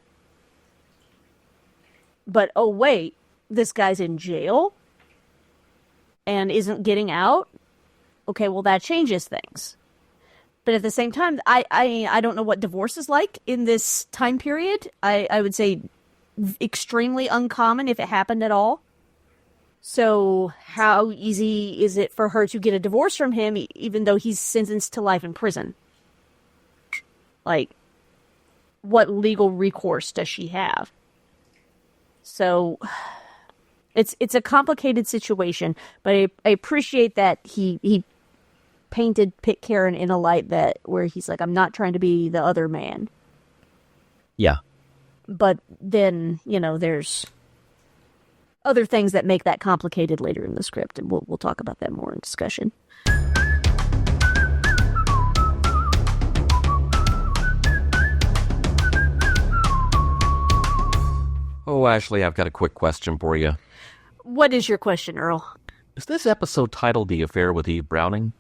But, oh wait, this guy's in jail and isn't getting out? Okay, well, that changes things. But at the same time, I don't know what divorce is like in this time period. I would say extremely uncommon if it happened at all. So how easy is it for her to get a divorce from him, even though he's sentenced to life in prison? Like, what legal recourse does she have? So it's a complicated situation, but I appreciate that he painted Pitcairn in a light that where he's like, I'm not trying to be the other man. Yeah. But then, there's other things that make that complicated later in the script, and we'll talk about that more in discussion. Oh, Ashley, I've got a quick question for you. What is your question, Earl? Is this episode titled The Affair with Eve Browning?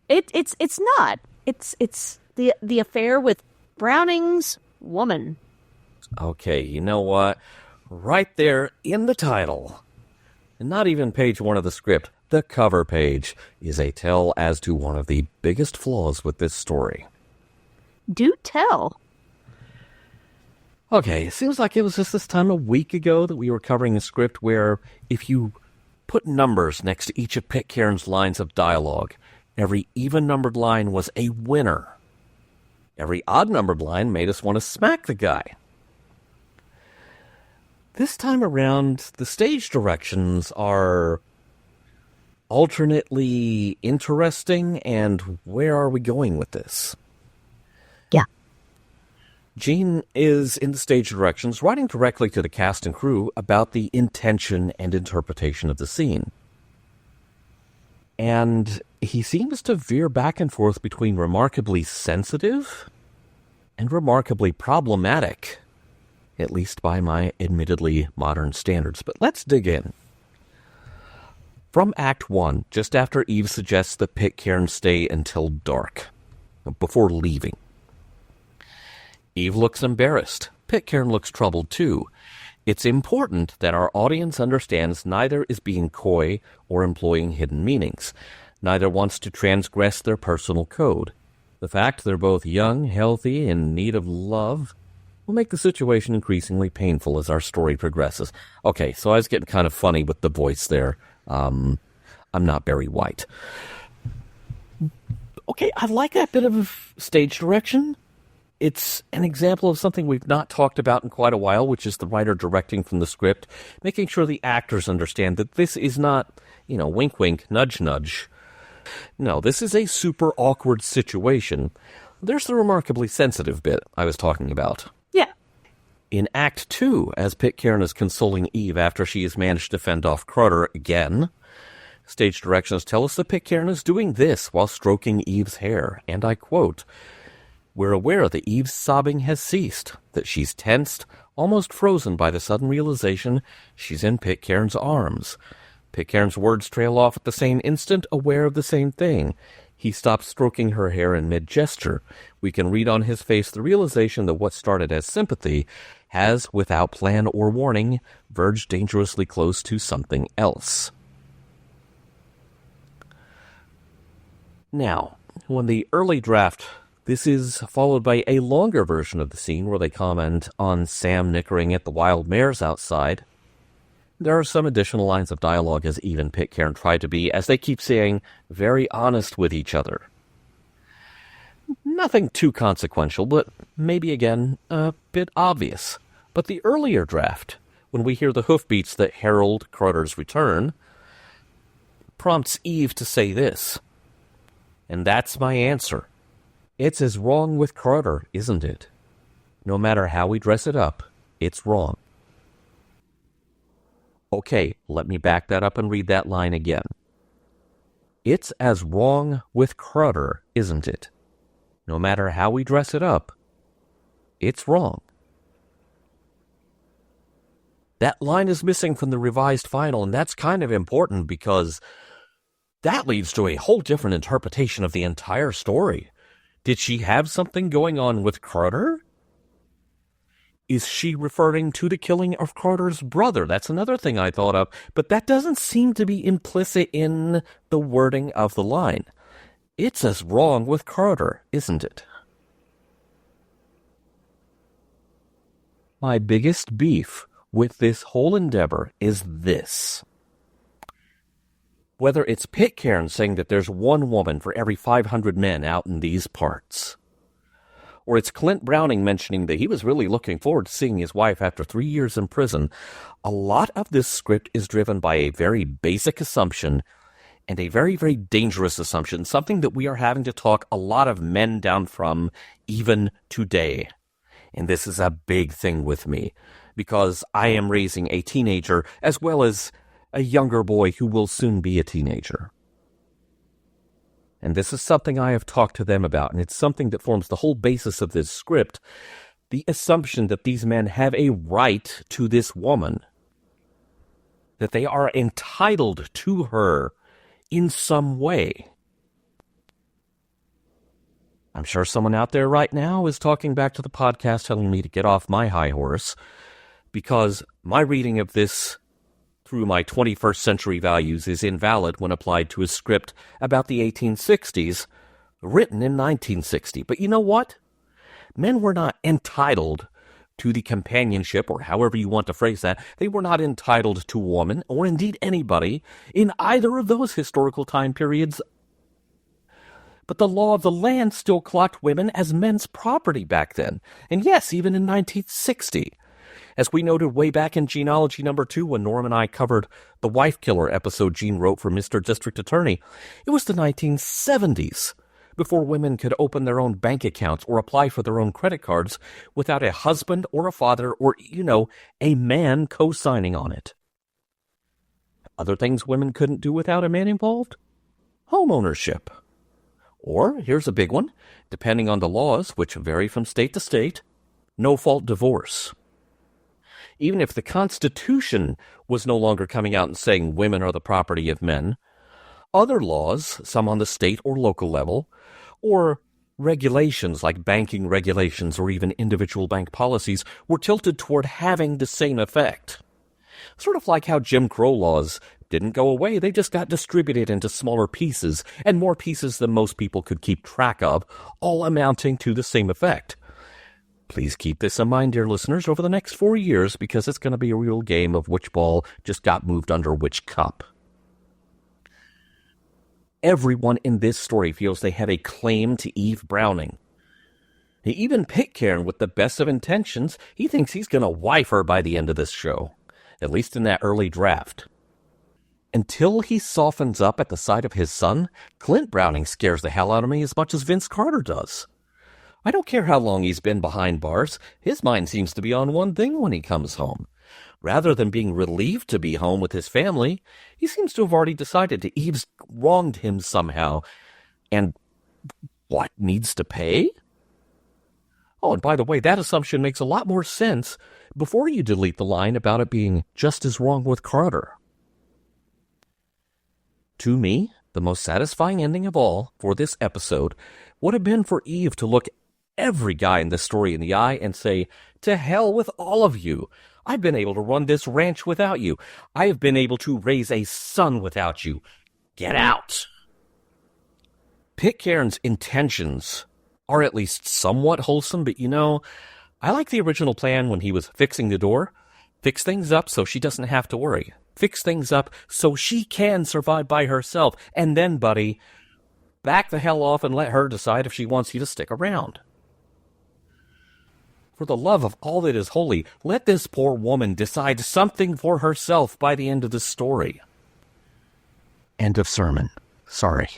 It's not. It's the affair with Browning's woman. Okay, you know what? Right there in the title, and not even page 1 of the script, the cover page is a tell as to one of the biggest flaws with this story. Do tell. Okay, it seems like it was just this time a week ago that we were covering a script where if you put numbers next to each of Pitcairn's lines of dialogue, every even-numbered line was a winner. Every odd-numbered line made us want to smack the guy. This time around, the stage directions are alternately interesting, and where are we going with this? Yeah. Gene is, in the stage directions, writing directly to the cast and crew about the intention and interpretation of the scene. And he seems to veer back and forth between remarkably sensitive and remarkably problematic, at least by my admittedly modern standards. But let's dig in. From Act 1, just after Eve suggests that Pitcairn stay until dark, before leaving. Eve looks embarrassed. Pitcairn looks troubled too. It's important that our audience understands neither is being coy or employing hidden meanings. Neither wants to transgress their personal code. The fact they're both young, healthy, in need of love will make the situation increasingly painful as our story progresses. Okay, so I was getting kind of funny with the voice there. I'm not Barry White. Okay, I like that bit of stage direction. It's an example of something we've not talked about in quite a while, which is the writer directing from the script, making sure the actors understand that this is not, wink, wink, nudge, nudge. No, this is a super awkward situation. There's the remarkably sensitive bit I was talking about. Yeah. In Act 2, as Pitcairn is consoling Eve after she has managed to fend off Crowder again, stage directions tell us that Pitcairn is doing this while stroking Eve's hair, and I quote, "We're aware that Eve's sobbing has ceased, that she's tensed, almost frozen by the sudden realization she's in Pitcairn's arms. Pitcairn's words trail off at the same instant, aware of the same thing. He stopped stroking her hair in mid-gesture. We can read on his face the realization that what started as sympathy has, without plan or warning, verged dangerously close to something else. Now, when the early draft, this is followed by a longer version of the scene where they comment on Sam nickering at the wild mares outside. There are some additional lines of dialogue as even Pitcairn tried to be, as they keep saying, very honest with each other. Nothing too consequential, but maybe again, a bit obvious. But the earlier draft, when we hear the hoofbeats that herald Crotter's return, prompts Eve to say this. And that's my answer. It's as wrong with Crotter, isn't it? No matter how we dress it up, it's wrong. Okay, let me back that up and read that line again. It's as wrong with Crotter, isn't it? No matter how we dress it up, it's wrong. That line is missing from the revised final, and that's kind of important because that leads to a whole different interpretation of the entire story. Did she have something going on with Crotter? Is she referring to the killing of Crotter's brother? That's another thing I thought of, but that doesn't seem to be implicit in the wording of the line. It's as wrong with Crotter, isn't it? My biggest beef with this whole endeavor is this. Whether it's Pitcairn saying that there's one woman for every 500 men out in these parts, or it's Clint Browning mentioning that he was really looking forward to seeing his wife after 3 years in prison, a lot of this script is driven by a very basic assumption and a very, very dangerous assumption, something that we are having to talk a lot of men down from even today. And this is a big thing with me, because I am raising a teenager as well as a younger boy who will soon be a teenager. And this is something I have talked to them about, and it's something that forms the whole basis of this script. The assumption that these men have a right to this woman, that they are entitled to her in some way. I'm sure someone out there right now is talking back to the podcast telling me to get off my high horse, because my reading of this through my 21st century values is invalid when applied to a script about the 1860s, written in 1960. But you know what? Men were not entitled to the companionship, or however you want to phrase that. They were not entitled to a woman, or indeed anybody, in either of those historical time periods. But the law of the land still clocked women as men's property back then. And yes, even in 1960. As we noted way back in Gene-ology number 2, when Norm and I covered the wife killer episode Gene wrote for Mr. District Attorney, it was the 1970s before women could open their own bank accounts or apply for their own credit cards without a husband or a father or, a man co-signing on it. Other things women couldn't do without a man involved? Home ownership. Or, here's a big one, depending on the laws, which vary from state to state, no-fault divorce. Even if the Constitution was no longer coming out and saying women are the property of men, other laws, some on the state or local level, or regulations like banking regulations or even individual bank policies were tilted toward having the same effect. Sort of like how Jim Crow laws didn't go away, they just got distributed into smaller pieces, and more pieces than most people could keep track of, all amounting to the same effect. Please keep this in mind, dear listeners, over the next 4 years, because it's going to be a real game of which ball just got moved under which cup. Everyone in this story feels they have a claim to Eve Browning. Even Pitcairn, with the best of intentions, he thinks he's going to wife her by the end of this show, at least in that early draft. Until he softens up at the sight of his son, Clint Browning scares the hell out of me as much as Vince Carter does. I don't care how long he's been behind bars, his mind seems to be on one thing when he comes home. Rather than being relieved to be home with his family, he seems to have already decided that Eve's wronged him somehow. And what, needs to pay? Oh, and by the way, that assumption makes a lot more sense before you delete the line about it being just as wrong with Carter. To me, the most satisfying ending of all for this episode would have been for Eve to look every guy in this story in the eye and say, "To hell with all of you. I've been able to run this ranch without you. I have been able to raise a son without you. Get out." Pitcairn's intentions are at least somewhat wholesome, but I like the original plan when he was fixing the door. Fix things up so she doesn't have to worry. Fix things up so she can survive by herself. And then, buddy, back the hell off and let her decide if she wants you to stick around. For the love of all that is holy, let this poor woman decide something for herself by the end of the story. End of sermon. Sorry.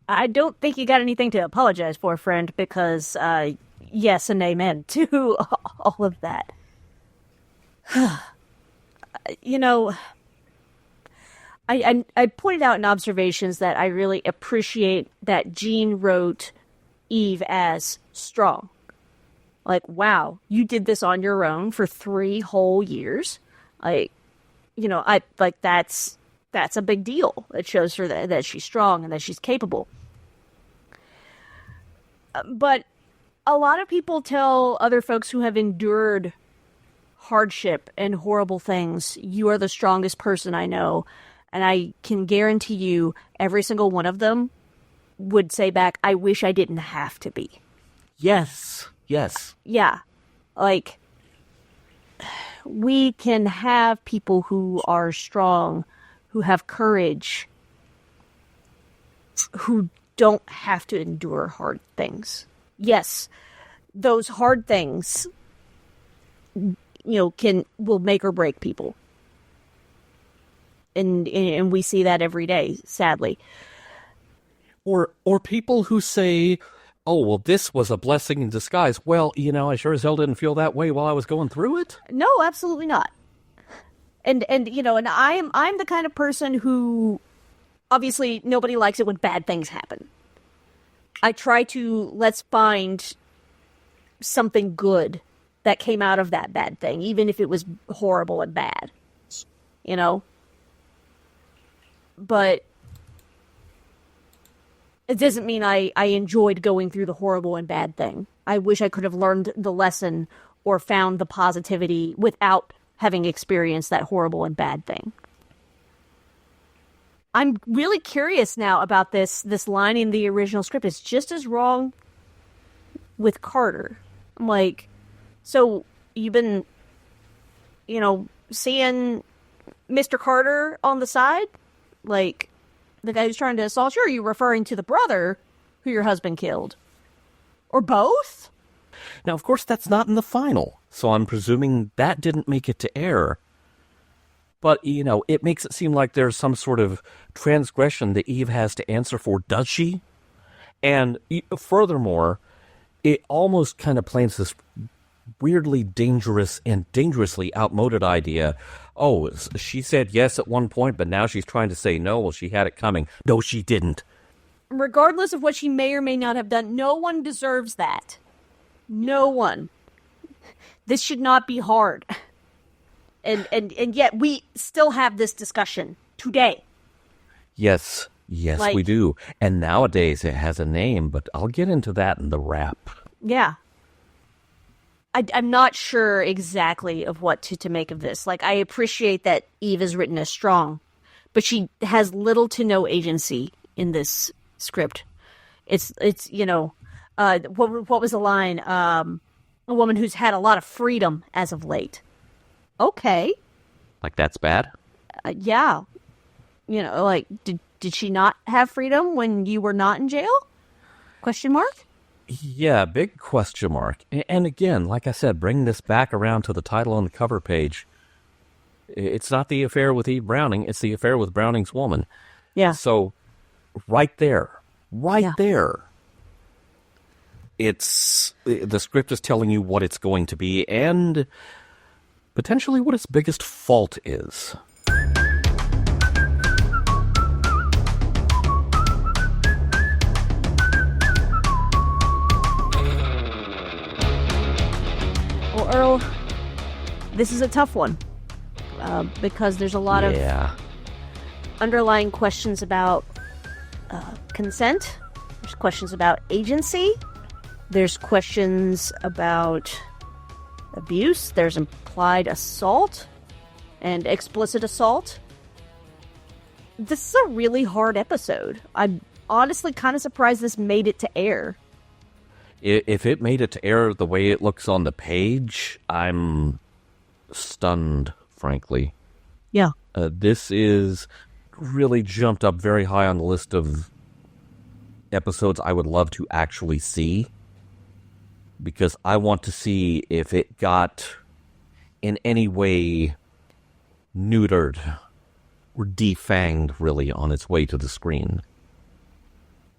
I don't think you got anything to apologize for, friend, because, yes and amen to all of that. I pointed out in observations that I really appreciate that Gene wrote Eve as strong. Like, wow, you did this on your own for 3 whole years. That's a big deal. It shows her that she's strong and that she's capable. But a lot of people tell other folks who have endured hardship and horrible things, "You are the strongest person I know." And I can guarantee you every single one of them would say back, "I wish I didn't have to be." Yes. Yes. Yeah. Like, we can have people who are strong, who have courage, who don't have to endure hard things. Yes, those hard things, will make or break people. And we see that every day, sadly. Or people who say, "Oh, well, this was a blessing in disguise." Well, I sure as hell didn't feel that way while I was going through it. No, absolutely not. And I'm the kind of person who, obviously, nobody likes it when bad things happen. I try to, let's find something good that came out of that bad thing, even if it was horrible and bad. But it doesn't mean I enjoyed going through the horrible and bad thing. I wish I could have learned the lesson or found the positivity without having experienced that horrible and bad thing. I'm really curious now about this line in the original script. It's just as wrong with Carter. I'm like, so you've been, seeing Mr. Carter on the side? Like, the guy who's trying to assault you? Or are you referring to the brother who your husband killed? Or both? Now, of course, that's not in the final, so I'm presuming that didn't make it to air. But, it makes it seem like there's some sort of transgression that Eve has to answer for, does she? And furthermore, it almost kind of plants this weirdly dangerous and dangerously outmoded idea. Oh, she said yes at one point, but now she's trying to say no. Well, she had it coming. No, she didn't. Regardless of what she may or may not have done, no one deserves that. No one. This should not be hard. And yet we still have this discussion today. Yes, we do. And nowadays it has a name, but I'll get into that in the wrap. Yeah. I'm not sure exactly of what to make of this. Like, I appreciate that Eve is written as strong, but she has little to no agency in this script. It's what was the line? A woman who's had a lot of freedom as of late. Okay. Like, that's bad? Yeah. Did she not have freedom when you were not in jail? Question mark? Yeah, big question mark. And again, like I said, bring this back around to the title on the cover page. It's not the affair with Eve Browning, it's the affair with Browning's woman. Yeah. So, right there. It's, the script is telling you what it's going to be and potentially what its biggest fault is. Well, Earl, this is a tough one because there's a lot of underlying questions about consent. There's questions about agency. There's questions about abuse. There's implied assault and explicit assault. This is a really hard episode. I'm honestly kind of surprised this made it to air. If it made it to air the way it looks on the page, I'm stunned, frankly. Yeah. This is really jumped up very high on the list of episodes I would love to actually see, because I want to see if it got in any way neutered or defanged, really, on its way to the screen.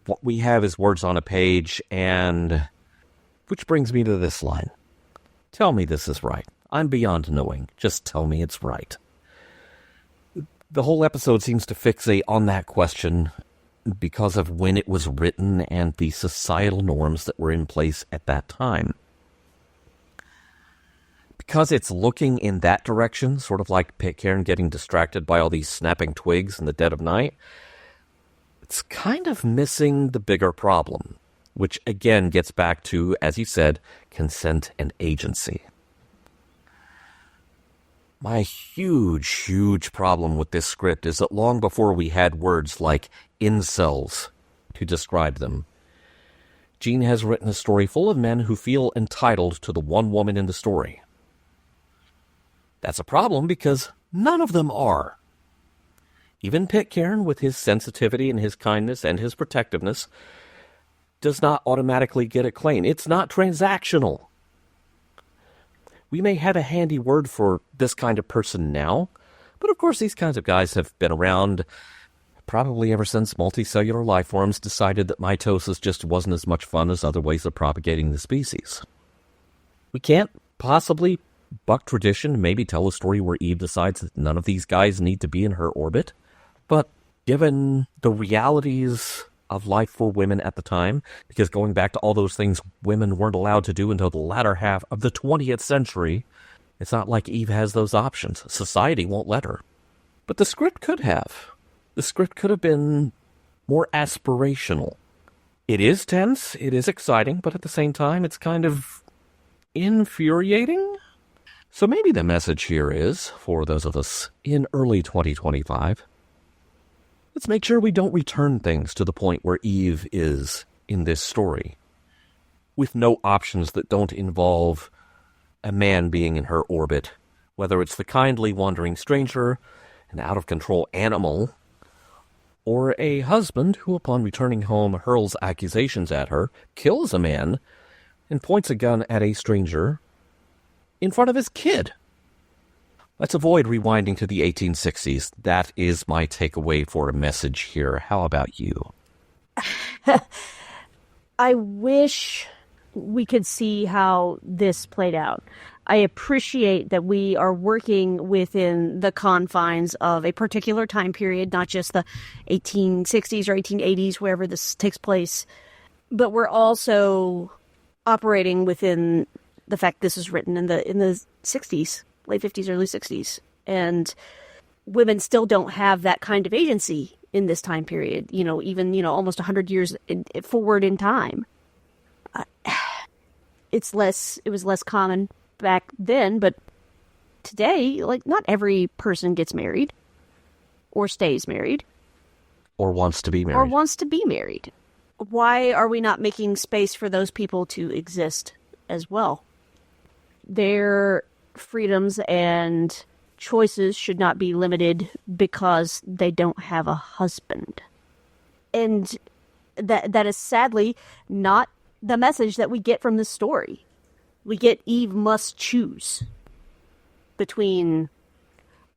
What we have is words on a page, and which brings me to this line. Tell me this is right. I'm beyond knowing. Just tell me it's right. The whole episode seems to fixate on that question because of when it was written and the societal norms that were in place at that time. Because it's looking in that direction, sort of like Pitcairn getting distracted by all these snapping twigs in the dead of night, it's kind of missing the bigger problem, which again gets back to, as you said, consent and agency. My huge problem with this script is that long before we had words like incels to describe them, Gene has written a story full of men who feel entitled to the one woman in the story. That's a problem because none of them are. Even Pitcairn, with his sensitivity and his kindness and his protectiveness, does not automatically get a claim. It's not transactional. We may have a handy word for this kind of person now, but of course these kinds of guys have been around probably ever since multicellular life forms decided that mitosis just wasn't as much fun as other ways of propagating the species. We can't possibly buck tradition, maybe tell a story where Eve decides that none of these guys need to be in her orbit, but given the realities of life for women at the time, because going back to all those things women weren't allowed to do until the latter half of the 20th century, it's not like Eve has those options. Society won't let her. But the script could have. The script could have been more aspirational. It is tense, it is exciting, but at the same time, it's kind of infuriating. So maybe the message here is, for those of us in early 2025, let's make sure we don't return things to the point where Eve is in this story, with no options that don't involve a man being in her orbit, whether it's the kindly wandering stranger, an out-of-control animal, or a husband who, upon returning home, hurls accusations at her, kills a man, and points a gun at a stranger in front of his kid. Let's avoid rewinding to the 1860s. That is my takeaway for a message here. How about you? I wish we could see how this played out. I appreciate that we are working within the confines of a particular time period, not just the 1860s or 1880s, wherever this takes place, but we're also operating within the fact this is written in the 60s. Late 50s, early 60s. And women still don't have that kind of agency in this time period, even, almost 100 years forward in time. It was less common back then, but today, not every person gets married or stays married. Or wants to be married. Why are we not making space for those people to exist as well? Their freedoms and choices should not be limited because they don't have a husband. And that is sadly not the message that we get from this story. We get Eve must choose between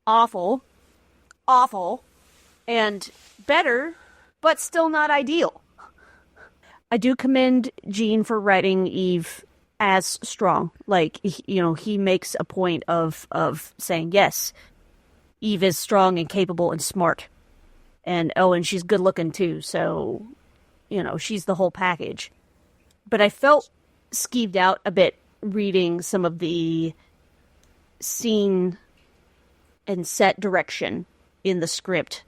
awful, and better, but still not ideal. I do commend Gene for writing Eve as strong. He makes a point of saying, yes, Eve is strong and capable and smart. And she's good looking too. So, she's the whole package. But I felt skeeved out a bit reading some of the scene and set direction in the script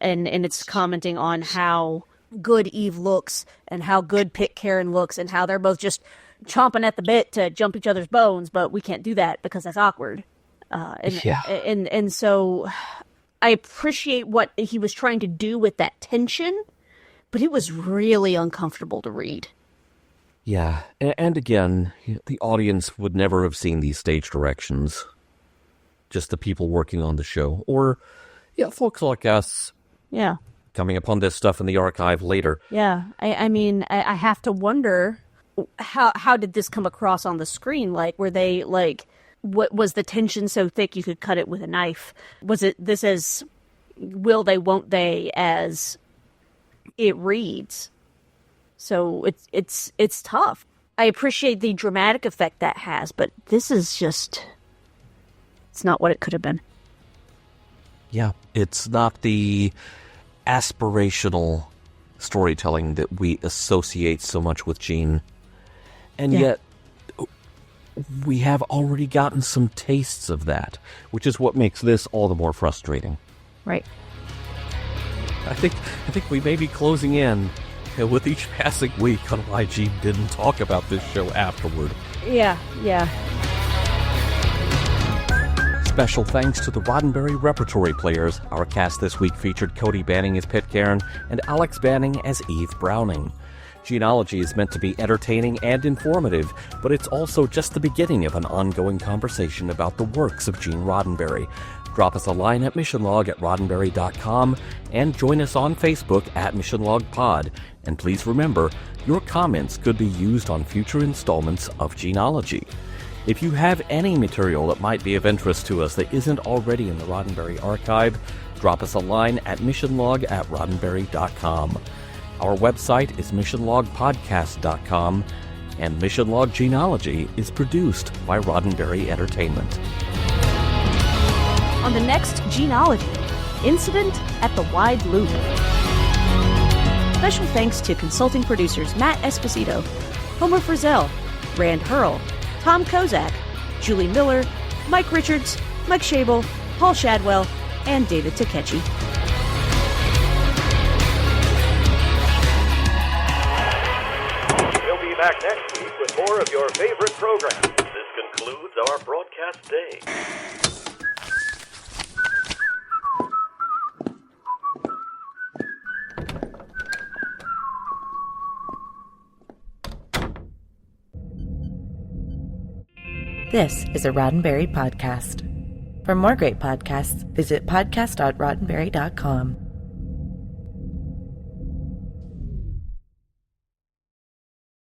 and it's commenting on how good Eve looks and how good Pitcairn looks and how they're both just chomping at the bit to jump each other's bones, but we can't do that because that's awkward. And so I appreciate what he was trying to do with that tension, but it was really uncomfortable to read. Yeah, and again, the audience would never have seen these stage directions. Just the people working on the show, or folks like us. Yeah. Coming upon this stuff in the archive later. Yeah, I mean, I have to wonder how did this come across on the screen? Like, were they like, what was the tension so thick you could cut it with a knife? Was it this as will they, won't they, as it reads? So it's tough. I appreciate the dramatic effect that has, but this is just, it's not what it could have been. Yeah, it's not the aspirational storytelling that we associate so much with Gene. And yet, we have already gotten some tastes of that, which is what makes this all the more frustrating. Right. I think we may be closing in with each passing week on why Gene didn't talk about this show afterward. Yeah. Special thanks to the Roddenberry Repertory Players. Our cast this week featured Cody Banning as Pitcairn and Alyx Banning as Eve Browning. Gene-ology is meant to be entertaining and informative, but it's also just the beginning of an ongoing conversation about the works of Gene Roddenberry. Drop us a line at missionlog@roddenberry.com and join us on Facebook at MissionLogPod. And please remember, your comments could be used on future installments of Gene-ology. If you have any material that might be of interest to us that isn't already in the Roddenberry archive, drop us a line at missionlog@roddenberry.com. Our website is missionlogpodcast.com, and Mission Log Gene-ology is produced by Roddenberry Entertainment. On the next Gene-ology, Incident at the Wide Loop. Special thanks to consulting producers Matt Esposito, Homer Frizzell, Rand Hurl, Tom Kozak, Julie Miller, Mike Richards, Mike Schabel, Paul Shadwell, and David Takechi. We'll be back next week with more of your favorite programs. This concludes our broadcast day. This is a Roddenberry podcast. For more great podcasts, visit podcast.roddenberry.com.